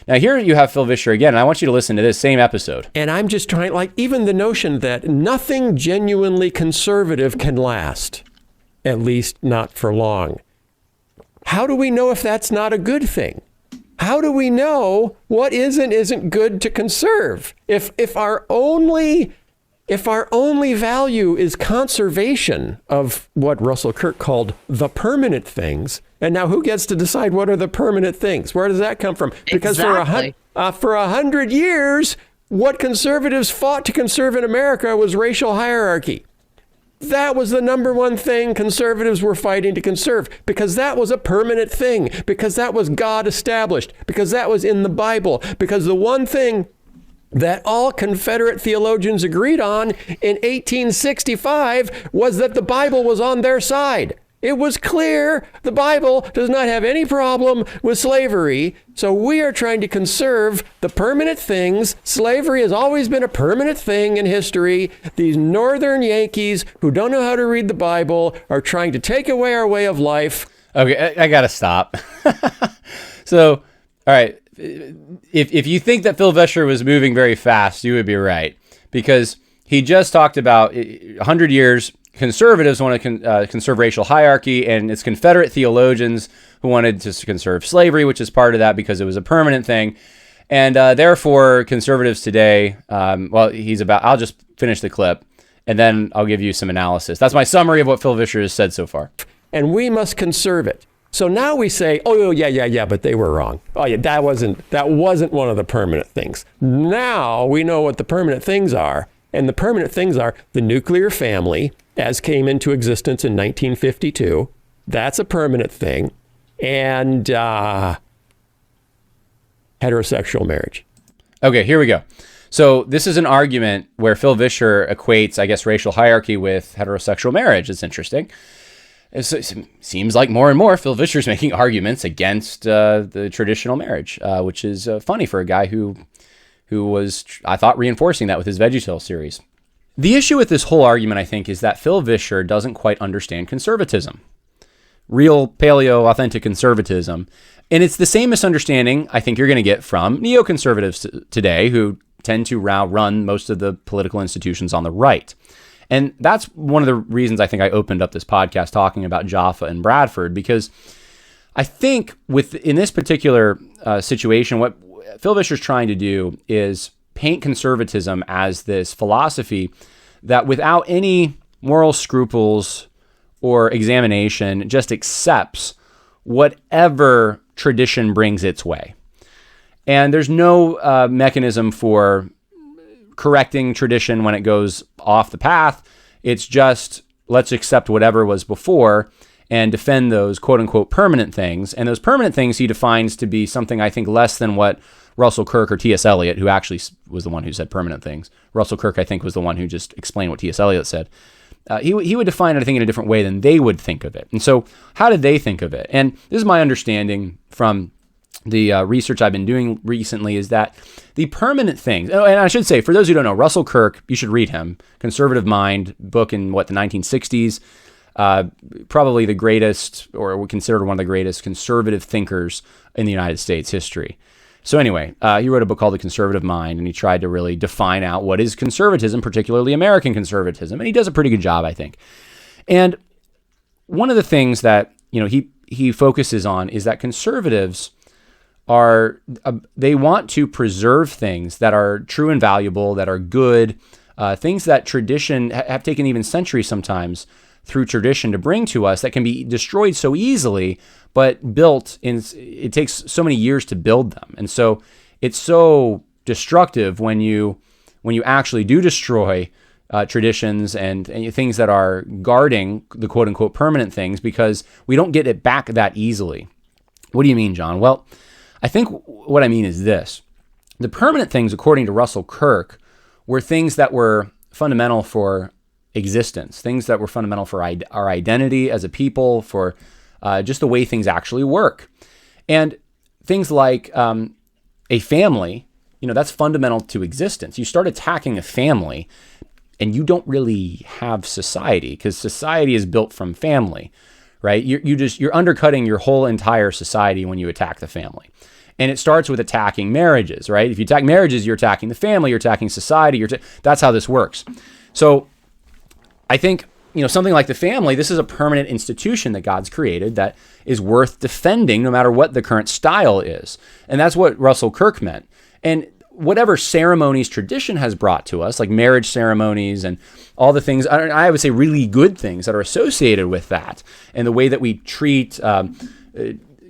Now here you have Phil Vischer again, and I want you to listen to this same episode. And I'm just trying, like, even the notion that nothing genuinely conservative can last, at least not for long. How do we know if that's not a good thing? How do we know what is and isn't good to conserve? If our only value is conservation of what Russell Kirk called the permanent things, and now who gets to decide what are the permanent things? Where does that come from? Because Exactly. for 100 years, what conservatives fought to conserve in America was racial hierarchy. That was the number one thing conservatives were fighting to conserve, because that was a permanent thing, because that was God established, because that was in the Bible, because the one thing that all Confederate theologians agreed on in 1865 was that the Bible was on their side. It was clear the Bible does not have any problem with slavery, so we are trying to conserve the permanent things. Slavery has always been a permanent thing in history. These northern Yankees who don't know how to read the Bible are trying to take away our way of life. Okay, I gotta stop. So, all right, if you think that Phil Vischer was moving very fast, you would be right, because he just talked about 100 years. Conservatives want to conserve racial hierarchy, and it's Confederate theologians who wanted to conserve slavery, which is part of that because it was a permanent thing. And therefore, conservatives today, I'll just finish the clip, and then I'll give you some analysis. That's my summary of what Phil Vischer has said so far. And we must conserve it. So now we say, oh, yeah, but they were wrong. Oh, yeah, that wasn't one of the permanent things. Now we know what the permanent things are. And the permanent things are the nuclear family, as came into existence in 1952. That's a permanent thing. And heterosexual marriage. Okay, here we go. So this is an argument where Phil Vischer equates, I guess, racial hierarchy with heterosexual marriage. It's interesting. It seems like more and more Phil Vischer's making arguments against the traditional marriage, which is funny for a guy who was, I thought, reinforcing that with his VeggieTales series. The issue with this whole argument, I think, is that Phil Vischer doesn't quite understand conservatism. Real paleo, authentic conservatism. And it's the same misunderstanding I think you're going to get from neoconservatives today, who tend to run most of the political institutions on the right. And that's one of the reasons I think I opened up this podcast talking about Jaffa and Bradford, because I think in this particular situation, what Phil Vischer's trying to do is paint conservatism as this philosophy that without any moral scruples or examination just accepts whatever tradition brings its way. And there's no mechanism for correcting tradition when it goes off the path. It's just, let's accept whatever was before and defend those quote unquote permanent things. And those permanent things he defines to be something I think less than what Russell Kirk or T.S. Eliot, who actually was the one who said permanent things. Russell Kirk, I think, was the one who just explained what T.S. Eliot said. He would define it, I think, in a different way than they would think of it. And so how did they think of it? And this is my understanding from the research I've been doing recently, is that the permanent things, and I should say, for those who don't know, Russell Kirk, you should read him, Conservative Mind, book in the 1960s, probably the greatest, or considered one of the greatest conservative thinkers in the United States history. So anyway, he wrote a book called The Conservative Mind, and he tried to really define out what is conservatism, particularly American conservatism, and he does a pretty good job, I think. And one of the things that he focuses on is that conservatives they want to preserve things that are true and valuable, that are good, things that tradition have taken even centuries sometimes through tradition to bring to us, that can be destroyed so easily, but it takes so many years to build them. And so it's so destructive when you actually do destroy traditions and things that are guarding the quote unquote permanent things, because we don't get it back that easily. What do you mean, John? Well, I think what I mean is this. The permanent things, according to Russell Kirk, were things that were fundamental for existence, things that were fundamental for our identity as a people, for just the way things actually work. And things like a family, that's fundamental to existence. You start attacking a family and you don't really have society, because society is built from family. right? You're undercutting your whole entire society when you attack the family. And it starts with attacking marriages, right? If you attack marriages, you're attacking the family, you're attacking society. That's how this works. So I think, something like the family, this is a permanent institution that God's created that is worth defending no matter what the current style is. And that's what Russell Kirk meant. And whatever ceremonies tradition has brought to us, like marriage ceremonies and all the things, I would say really good things that are associated with that, and the way that we treat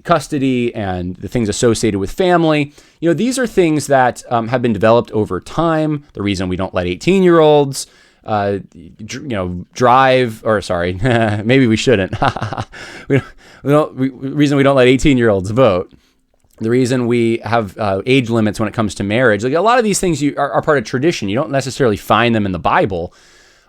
custody and the things associated with family, these are things that have been developed over time. The reason we don't let 18-year-olds drive, or sorry, maybe we shouldn't. The reason we don't let 18-year-olds vote. The reason we have age limits when it comes to marriage. Like a lot of these things are part of tradition. You don't necessarily find them in the Bible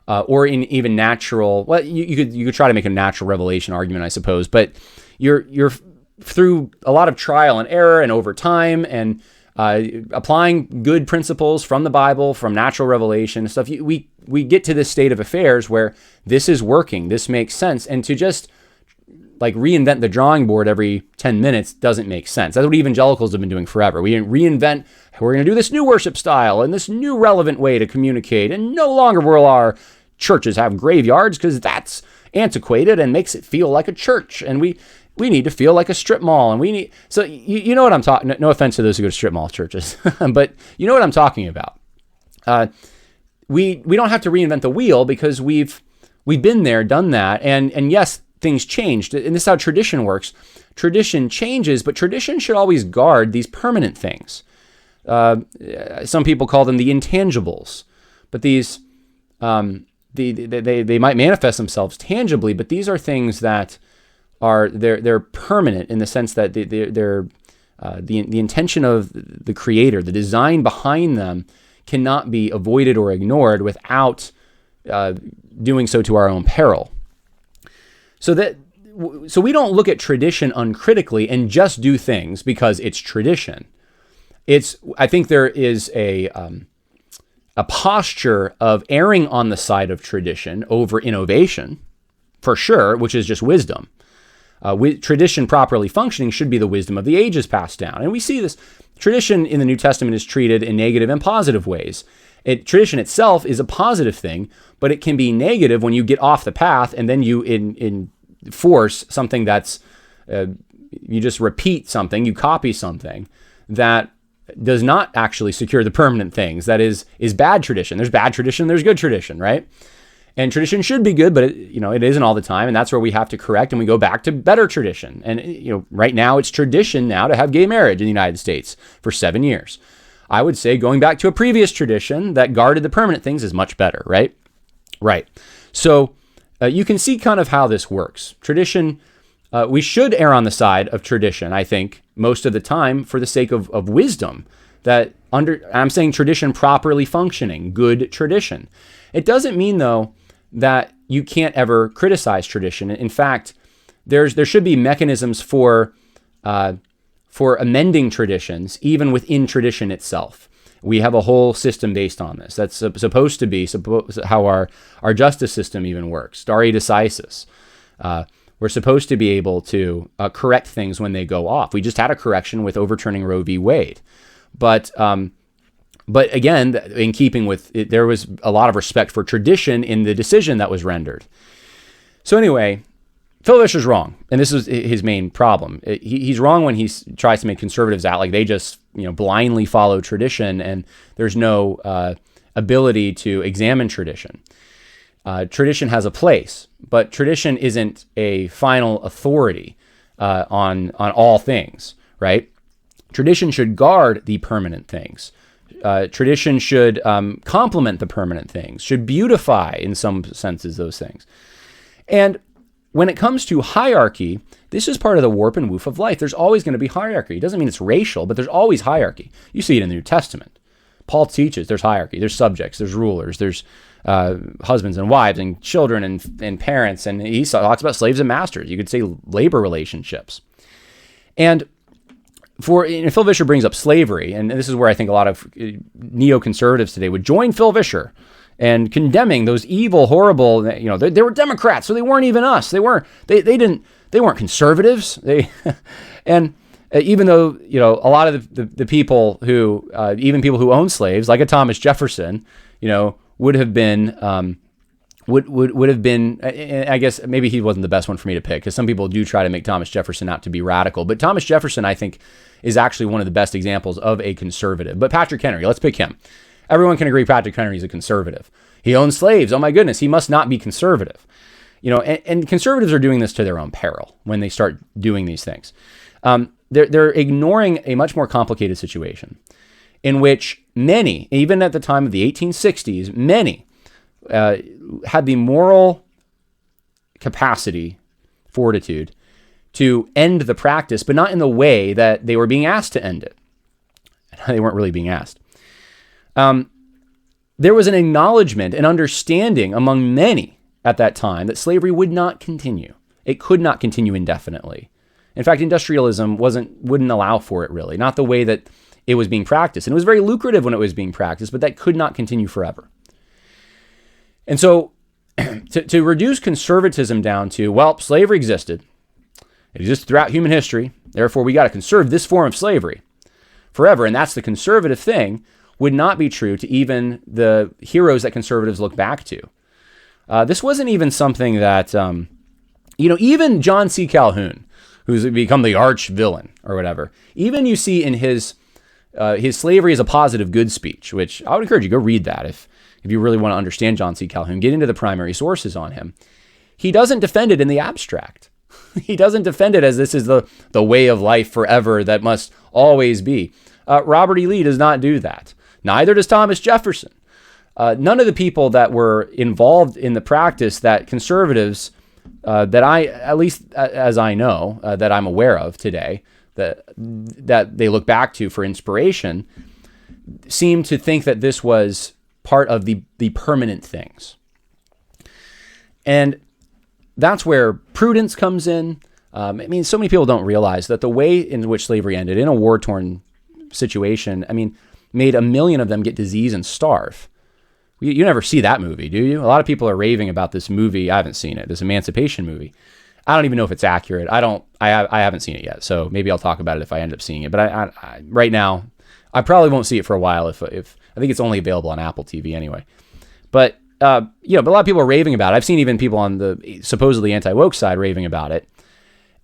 or in even natural. Well, you could try to make a natural revelation argument, I suppose, but you're through a lot of trial and error and over time and applying good principles from the Bible, from natural revelation and stuff. We get to this state of affairs where this is working, this makes sense, and to just like reinvent the drawing board every 10 minutes doesn't make sense. That's what evangelicals have been doing forever. We reinvent, we're going to do this new worship style and this new relevant way to communicate, and no longer will our churches have graveyards because that's antiquated and makes it feel like a church, and we need to feel like a strip mall, and we need, so you know what I'm talking, no offense to those who go to strip mall churches, but you know what I'm talking about. We don't have to reinvent the wheel because we've been there, done that, and yes, things changed, and this is how tradition works. Tradition changes, but tradition should always guard these permanent things. Some people call them the intangibles, but these they might manifest themselves tangibly, but these are things that they're permanent in the sense that they're the intention of the creator, the design behind them cannot be avoided or ignored without doing so to our own peril. So we don't look at tradition uncritically and just do things because it's tradition. I think there is a posture of erring on the side of tradition over innovation, for sure, which is just wisdom. Tradition properly functioning should be the wisdom of the ages passed down. And we see this. Tradition in the New Testament is treated in negative and positive ways. Tradition itself is a positive thing, but it can be negative when you get off the path and then you enforce something that's, you just repeat something, you copy something that does not actually secure the permanent things. That is bad tradition. There's bad tradition, there's good tradition, right? And tradition should be good, but it isn't all the time, and that's where we have to correct, and we go back to better tradition. And right now it's tradition now to have gay marriage in the United States for 7 years. I would say going back to a previous tradition that guarded the permanent things is much better, right? Right. So you can see kind of how this works. Tradition, we should err on the side of tradition, I think, most of the time for the sake of wisdom. I'm saying tradition properly functioning, good tradition. It doesn't mean, though, that you can't ever criticize tradition. In fact, there should be mechanisms for amending traditions, even within tradition itself. We have a whole system based on this. That's supposed to be how our justice system even works. Stare decisis. We're supposed to be able to correct things when they go off. We just had a correction with overturning Roe v. Wade. But again, in keeping with it, there was a lot of respect for tradition in the decision that was rendered. So anyway, Phil Vischer's wrong, and this is his main problem. He's wrong when he tries to make conservatives out like they just blindly follow tradition, and there's no ability to examine tradition. Tradition has a place, but tradition isn't a final authority on all things, right? Tradition should guard the permanent things. Tradition should complement the permanent things, should beautify, in some senses, those things. And when it comes to hierarchy, this is part of the warp and woof of life. There's always going to be hierarchy. It doesn't mean it's racial, but there's always hierarchy. You see it in the New Testament. Paul teaches there's hierarchy. There's subjects, there's rulers, there's husbands and wives and children and parents. And he talks about slaves and masters. You could say labor relationships. And Phil Vischer brings up slavery, and this is where I think a lot of neoconservatives today would join Phil Vischer and condemning those evil, horrible, they were Democrats, so they weren't even us. They weren't conservatives. And even though, a lot of the people who, even people who owned slaves, like a Thomas Jefferson, would have been, would have been, I guess maybe he wasn't the best one for me to pick, because some people do try to make Thomas Jefferson out to be radical. But Thomas Jefferson, I think, is actually one of the best examples of a conservative. But Patrick Henry, let's pick him. Everyone can agree Patrick Henry is a conservative. He owns slaves. Oh my goodness, he must not be conservative. And conservatives are doing this to their own peril when they start doing these things. They're ignoring a much more complicated situation in which many, even at the time of the 1860s, many had the moral capacity, fortitude, to end the practice, but not in the way that they were being asked to end it. They weren't really being asked. There was an acknowledgement, an understanding among many at that time that slavery would not continue. It could not continue indefinitely. In fact, industrialism wouldn't allow for it, really, not the way that it was being practiced. And it was very lucrative when it was being practiced, but that could not continue forever. And so to reduce conservatism down to, well, slavery existed. It existed throughout human history. Therefore, we got to conserve this form of slavery forever. And that's the conservative thing, would not be true to even the heroes that conservatives look back to. This wasn't even something that, even John C. Calhoun, who's become the arch villain or whatever, even you see in his Slavery is a Positive Good speech, which I would encourage you, go read that if you really want to understand John C. Calhoun, get into the primary sources on him. He doesn't defend it in the abstract. He doesn't defend it as this is the way of life forever that must always be. Robert E. Lee does not do that. Neither does Thomas Jefferson. None of the people that were involved in the practice that conservatives, that I, at least as I know, that I'm aware of today, that they look back to for inspiration, seem to think that this was part of the permanent things. And that's where prudence comes in. So many people don't realize that the way in which slavery ended in a war-torn situation, made 1 million of them get disease and starve. You never see that movie, do you? A lot of people are raving about this movie. I haven't seen it. This Emancipation movie. I don't even know if it's accurate. I haven't seen it yet, so maybe I'll talk about it if I end up seeing it. But I right now, I probably won't see it for a while. If I think it's only available on Apple TV anyway. But but a lot of people are raving about it. I've seen even people on the supposedly anti-woke side raving about it.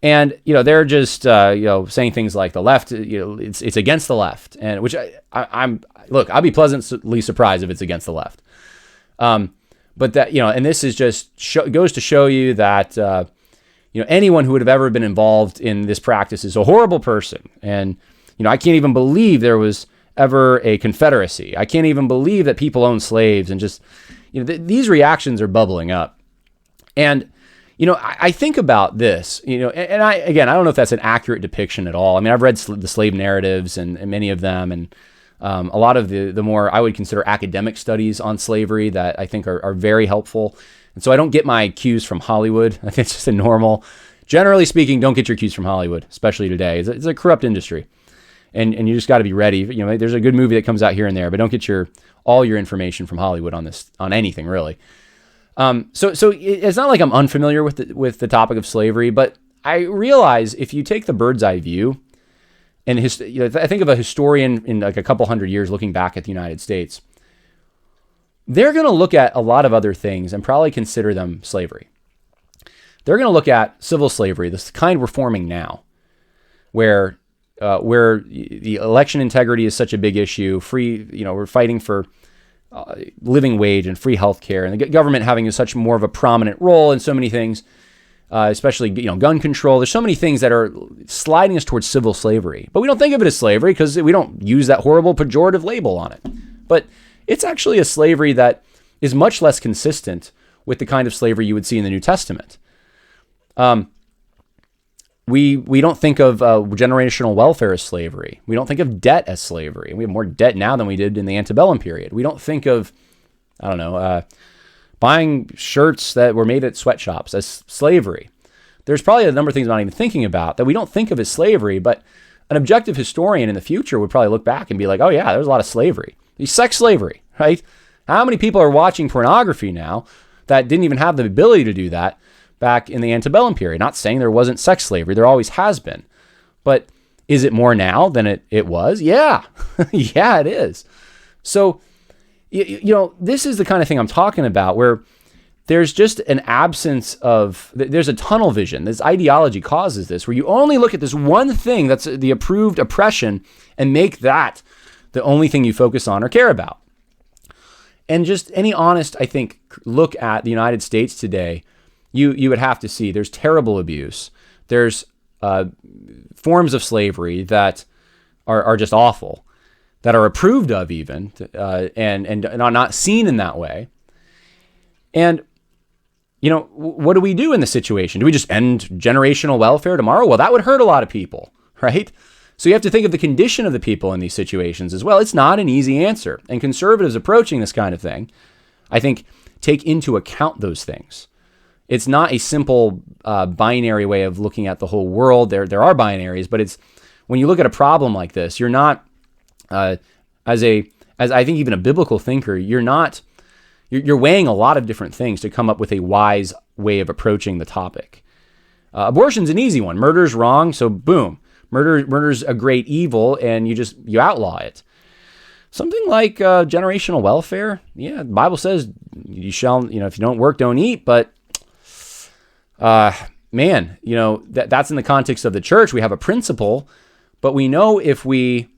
And, they're just, saying things like the left, it's against the left. And which I'll be pleasantly surprised if it's against the left. But that, and this is just goes to show you that, anyone who would have ever been involved in this practice is a horrible person. And, I can't even believe there was ever a Confederacy. I can't even believe that people own slaves, and just, these reactions are bubbling up. And, I think about this, and I don't know if that's an accurate depiction at all. I've read the slave narratives and many of them, and a lot of the more I would consider academic studies on slavery that I think are very helpful. And so I don't get my cues from Hollywood. I think it's just a normal, generally speaking, don't get your cues from Hollywood, especially today. It's a corrupt industry, and you just got to be ready. There's a good movie that comes out here and there, but don't get all your information from Hollywood on anything really. So it's not like I'm unfamiliar with the topic of slavery, but I realize if you take the bird's eye view, and I think of a historian in like a couple hundred years looking back at the United States, they're going to look at a lot of other things and probably consider them slavery. They're going to look at civil slavery, this kind we're forming now, where the election integrity is such a big issue. We're fighting for living wage and free health care, and the government having such more of a prominent role in so many things, especially gun control. There's so many things that are sliding us towards civil slavery, but we don't think of it as slavery because we don't use that horrible pejorative label on it. But it's actually a slavery that is much less consistent with the kind of slavery you would see in the New Testament. We don't think of generational welfare as slavery. We don't think of debt as slavery. We have more debt now than we did in the antebellum period. We don't think of, buying shirts that were made at sweatshops as slavery. There's probably a number of things I'm not even thinking about that we don't think of as slavery, but an objective historian in the future would probably look back and be like, oh yeah, there's a lot of slavery. Sex slavery, right? How many people are watching pornography now that didn't even have the ability to do that back in the antebellum period? Not saying there wasn't sex slavery. There always has been. But is it more now than it was? Yeah. Yeah, it is. So, this is the kind of thing I'm talking about, where there's just an absence of, there's a tunnel vision. This ideology causes this, where you only look at this one thing that's the approved oppression and make that the only thing you focus on or care about. And just any honest, I think, look at the United States today, you would have to see there's terrible abuse. There's forms of slavery that are just awful, that are approved of even, and are not seen in that way. And what do we do in this situation? Do we just end generational welfare tomorrow? Well, that would hurt a lot of people, right? So you have to think of the condition of the people in these situations as well. It's not an easy answer. And conservatives approaching this kind of thing, I think, take into account those things. It's not a simple binary way of looking at the whole world. There are binaries, but it's when you look at a problem like this, you're not, as I think even a biblical thinker, you're weighing a lot of different things to come up with a wise way of approaching the topic. Abortion's an easy one. Murder's wrong, so boom. Murder's a great evil, and you outlaw it. Something like generational welfare, yeah, the Bible says you shall, if you don't work, don't eat. But that's in the context of the church. We have a principle, but we know if we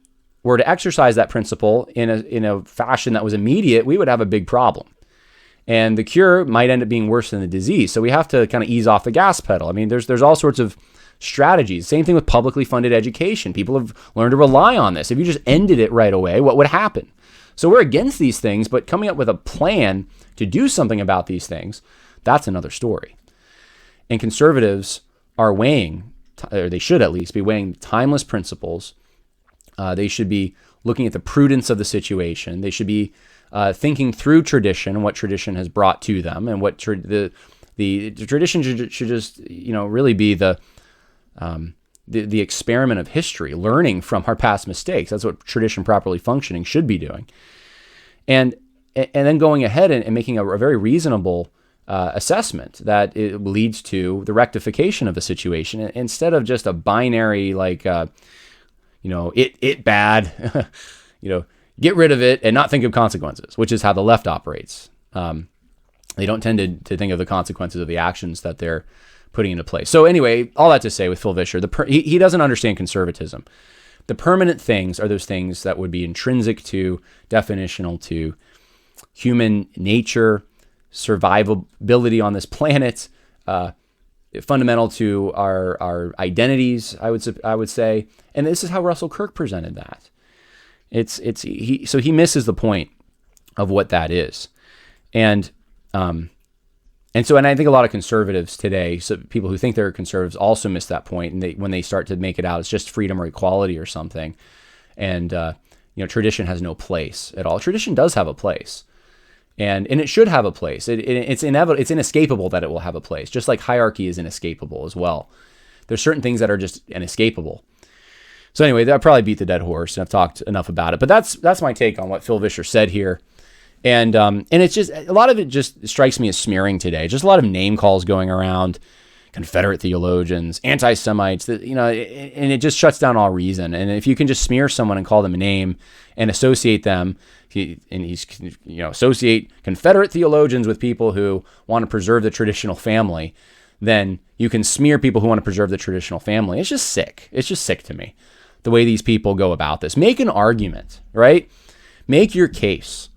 were to exercise that principle in a fashion that was immediate, we would have a big problem. And the cure might end up being worse than the disease. So we have to kind of ease off the gas pedal. I mean, there's all sorts of strategies. Same thing with publicly funded education. People have learned to rely on this. If you just ended it right away, what would happen? So we're against these things, but coming up with a plan to do something about these things, that's another story. And conservatives are weighing, or they should at least be weighing timeless principles. They should be looking at the prudence of the situation. They should be thinking through tradition and what tradition has brought to them, and what the tradition should just really be the experiment of history, learning from our past mistakes. That's what tradition properly functioning should be doing. And then going ahead and making a very reasonable assessment that it leads to the rectification of the situation, instead of just a binary it bad, get rid of it and not think of consequences, which is how the left operates. They don't tend to think of the consequences of the actions that they're putting into place. So anyway, all that to say with Phil Vischer, he doesn't understand conservatism. The permanent things are those things that would be intrinsic to, definitional to human nature, survivability on this planet, fundamental to our identities, I would say. And this is how Russell Kirk presented that. He misses the point of what that is. And I think a lot of conservatives today, so people who think they're conservatives, also miss that point. And when they start to make it out, it's just freedom or equality or something. And tradition has no place at all. Tradition does have a place, and it should have a place. It's inevitable. It's inescapable that it will have a place. Just like hierarchy is inescapable as well. There's certain things that are just inescapable. So anyway, I probably beat the dead horse, and I've talked enough about it. But that's my take on what Phil Vischer said here. And it's just, a lot of it just strikes me as smearing today. Just a lot of name calls going around, Confederate theologians, anti-Semites, and it just shuts down all reason. And if you can just smear someone and call them a name and associate them, associate Confederate theologians with people who want to preserve the traditional family, then you can smear people who want to preserve the traditional family. It's just sick. It's just sick to me, the way these people go about this. Make an argument, right? Make your case.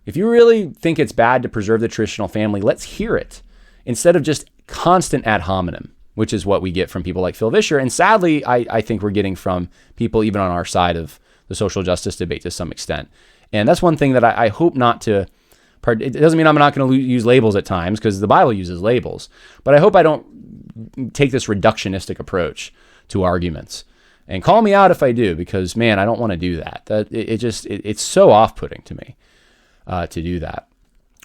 If you really think it's bad to preserve the traditional family, let's hear it, instead of just constant ad hominem, which is what we get from people like Phil Vischer. And sadly, I think we're getting from people even on our side of the social justice debate to some extent. And that's one thing that I hope not to. It doesn't mean I'm not going to use labels at times, because the Bible uses labels. But I hope I don't take this reductionistic approach to arguments. And call me out if I do, because, man, I don't want to do that. It's so off-putting to me to do that.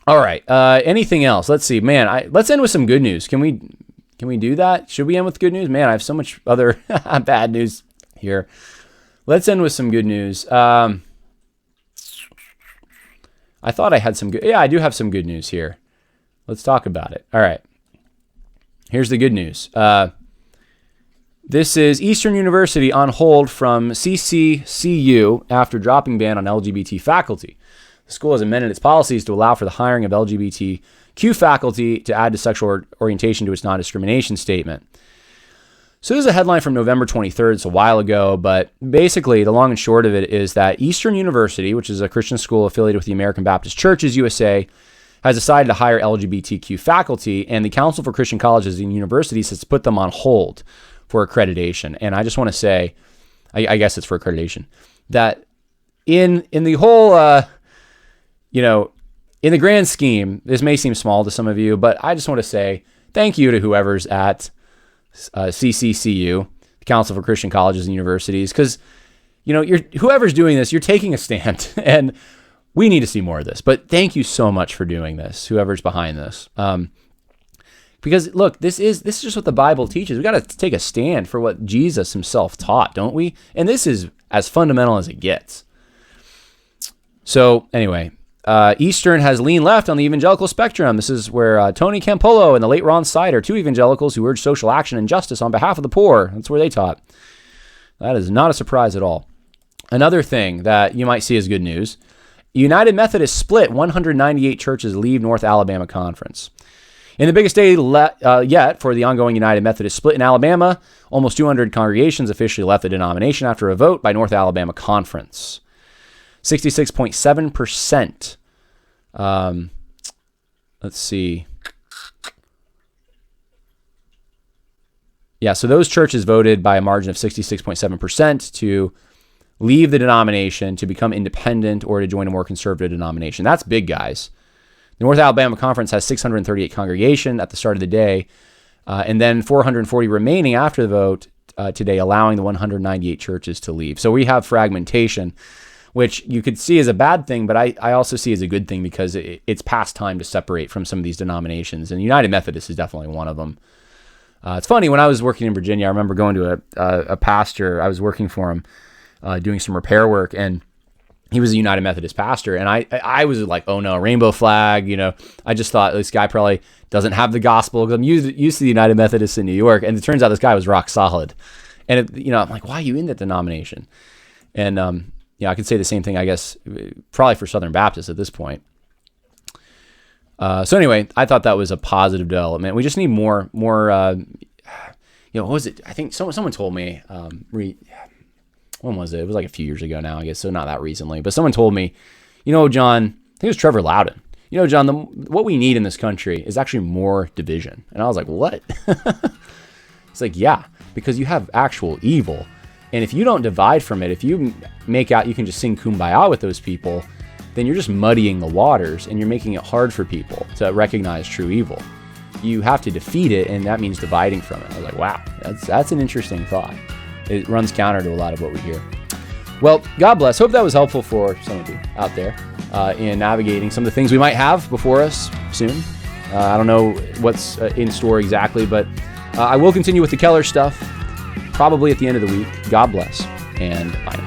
All right. Anything else? Let's see. Man, let's end with some good news. Can we do that? Should we end with good news? Man, I have so much other bad news here. Let's end with some good news. I thought I had some good. Yeah, I do have some good news here. Let's talk about it. All right. Here's the good news. This is Eastern University on hold from CCCU after dropping ban on LGBT faculty. The school has amended its policies to allow for the hiring of LGBTQ faculty to add to sexual orientation to its non-discrimination statement. So this is a headline from November 23rd. It's a while ago, but basically the long and short of it is that Eastern University, which is a Christian school affiliated with the American Baptist Churches USA, has decided to hire LGBTQ faculty, and the Council for Christian Colleges and Universities has put them on hold for accreditation. And I just want to say, I guess it's for accreditation, that in the whole, in the grand scheme, this may seem small to some of you, but I just want to say thank you to whoever's at CCCU, the Council for Christian Colleges and Universities, because whoever's doing this, you're taking a stand, and we need to see more of this. But thank you so much for doing this, whoever's behind this. Because look, this is just what the Bible teaches. We got to take a stand for what Jesus himself taught, don't we? And this is as fundamental as it gets. So anyway, Eastern has leaned left on the evangelical spectrum. This is where Tony Campolo and the late Ron Sider, two evangelicals who urge social action and justice on behalf of the poor. That's where they taught. That is not a surprise at all. Another thing that you might see as good news, United Methodist split. 198 churches leave North Alabama Conference. In the biggest day yet for the ongoing United Methodist split in Alabama, almost 200 congregations officially left the denomination after a vote by North Alabama Conference. 66.7%. Let's see. Yeah, so those churches voted by a margin of 66.7% to leave the denomination, to become independent, or to join a more conservative denomination. That's big, guys. The North Alabama Conference has 638 congregation at the start of the day, and then 440 remaining after the vote today, allowing the 198 churches to leave. So we have fragmentation, which you could see as a bad thing, but I also see as a good thing because it's past time to separate from some of these denominations, and United Methodist is definitely one of them. It's funny, when I was working in Virginia, I remember going to a pastor. I was working for him, doing some repair work, and he was a United Methodist pastor, and I was like, oh no, rainbow flag, I just thought this guy probably doesn't have the gospel, because I'm used to the United Methodists in New York, and it turns out this guy was rock solid. And I'm like, why are you in that denomination? And I could say the same thing, I guess, probably for Southern Baptists at this point. So anyway, I thought that was a positive development. We just need more. What was it? I think someone told me. When was it? It was like a few years ago now, I guess, so not that recently. But someone told me, John, I think it was Trevor Loudon. John, what we need in this country is actually more division. And I was like, what? It's like, yeah, because you have actual evil. And if you don't divide from it, if you make out you can just sing Kumbaya with those people, then you're just muddying the waters and you're making it hard for people to recognize true evil. You have to defeat it, and that means dividing from it. I was like, wow, that's an interesting thought. It runs counter to a lot of what we hear. Well, God bless. Hope that was helpful for some of you out there in navigating some of the things we might have before us soon. I don't know what's in store exactly, but I will continue with the Keller stuff probably at the end of the week. God bless, and bye now.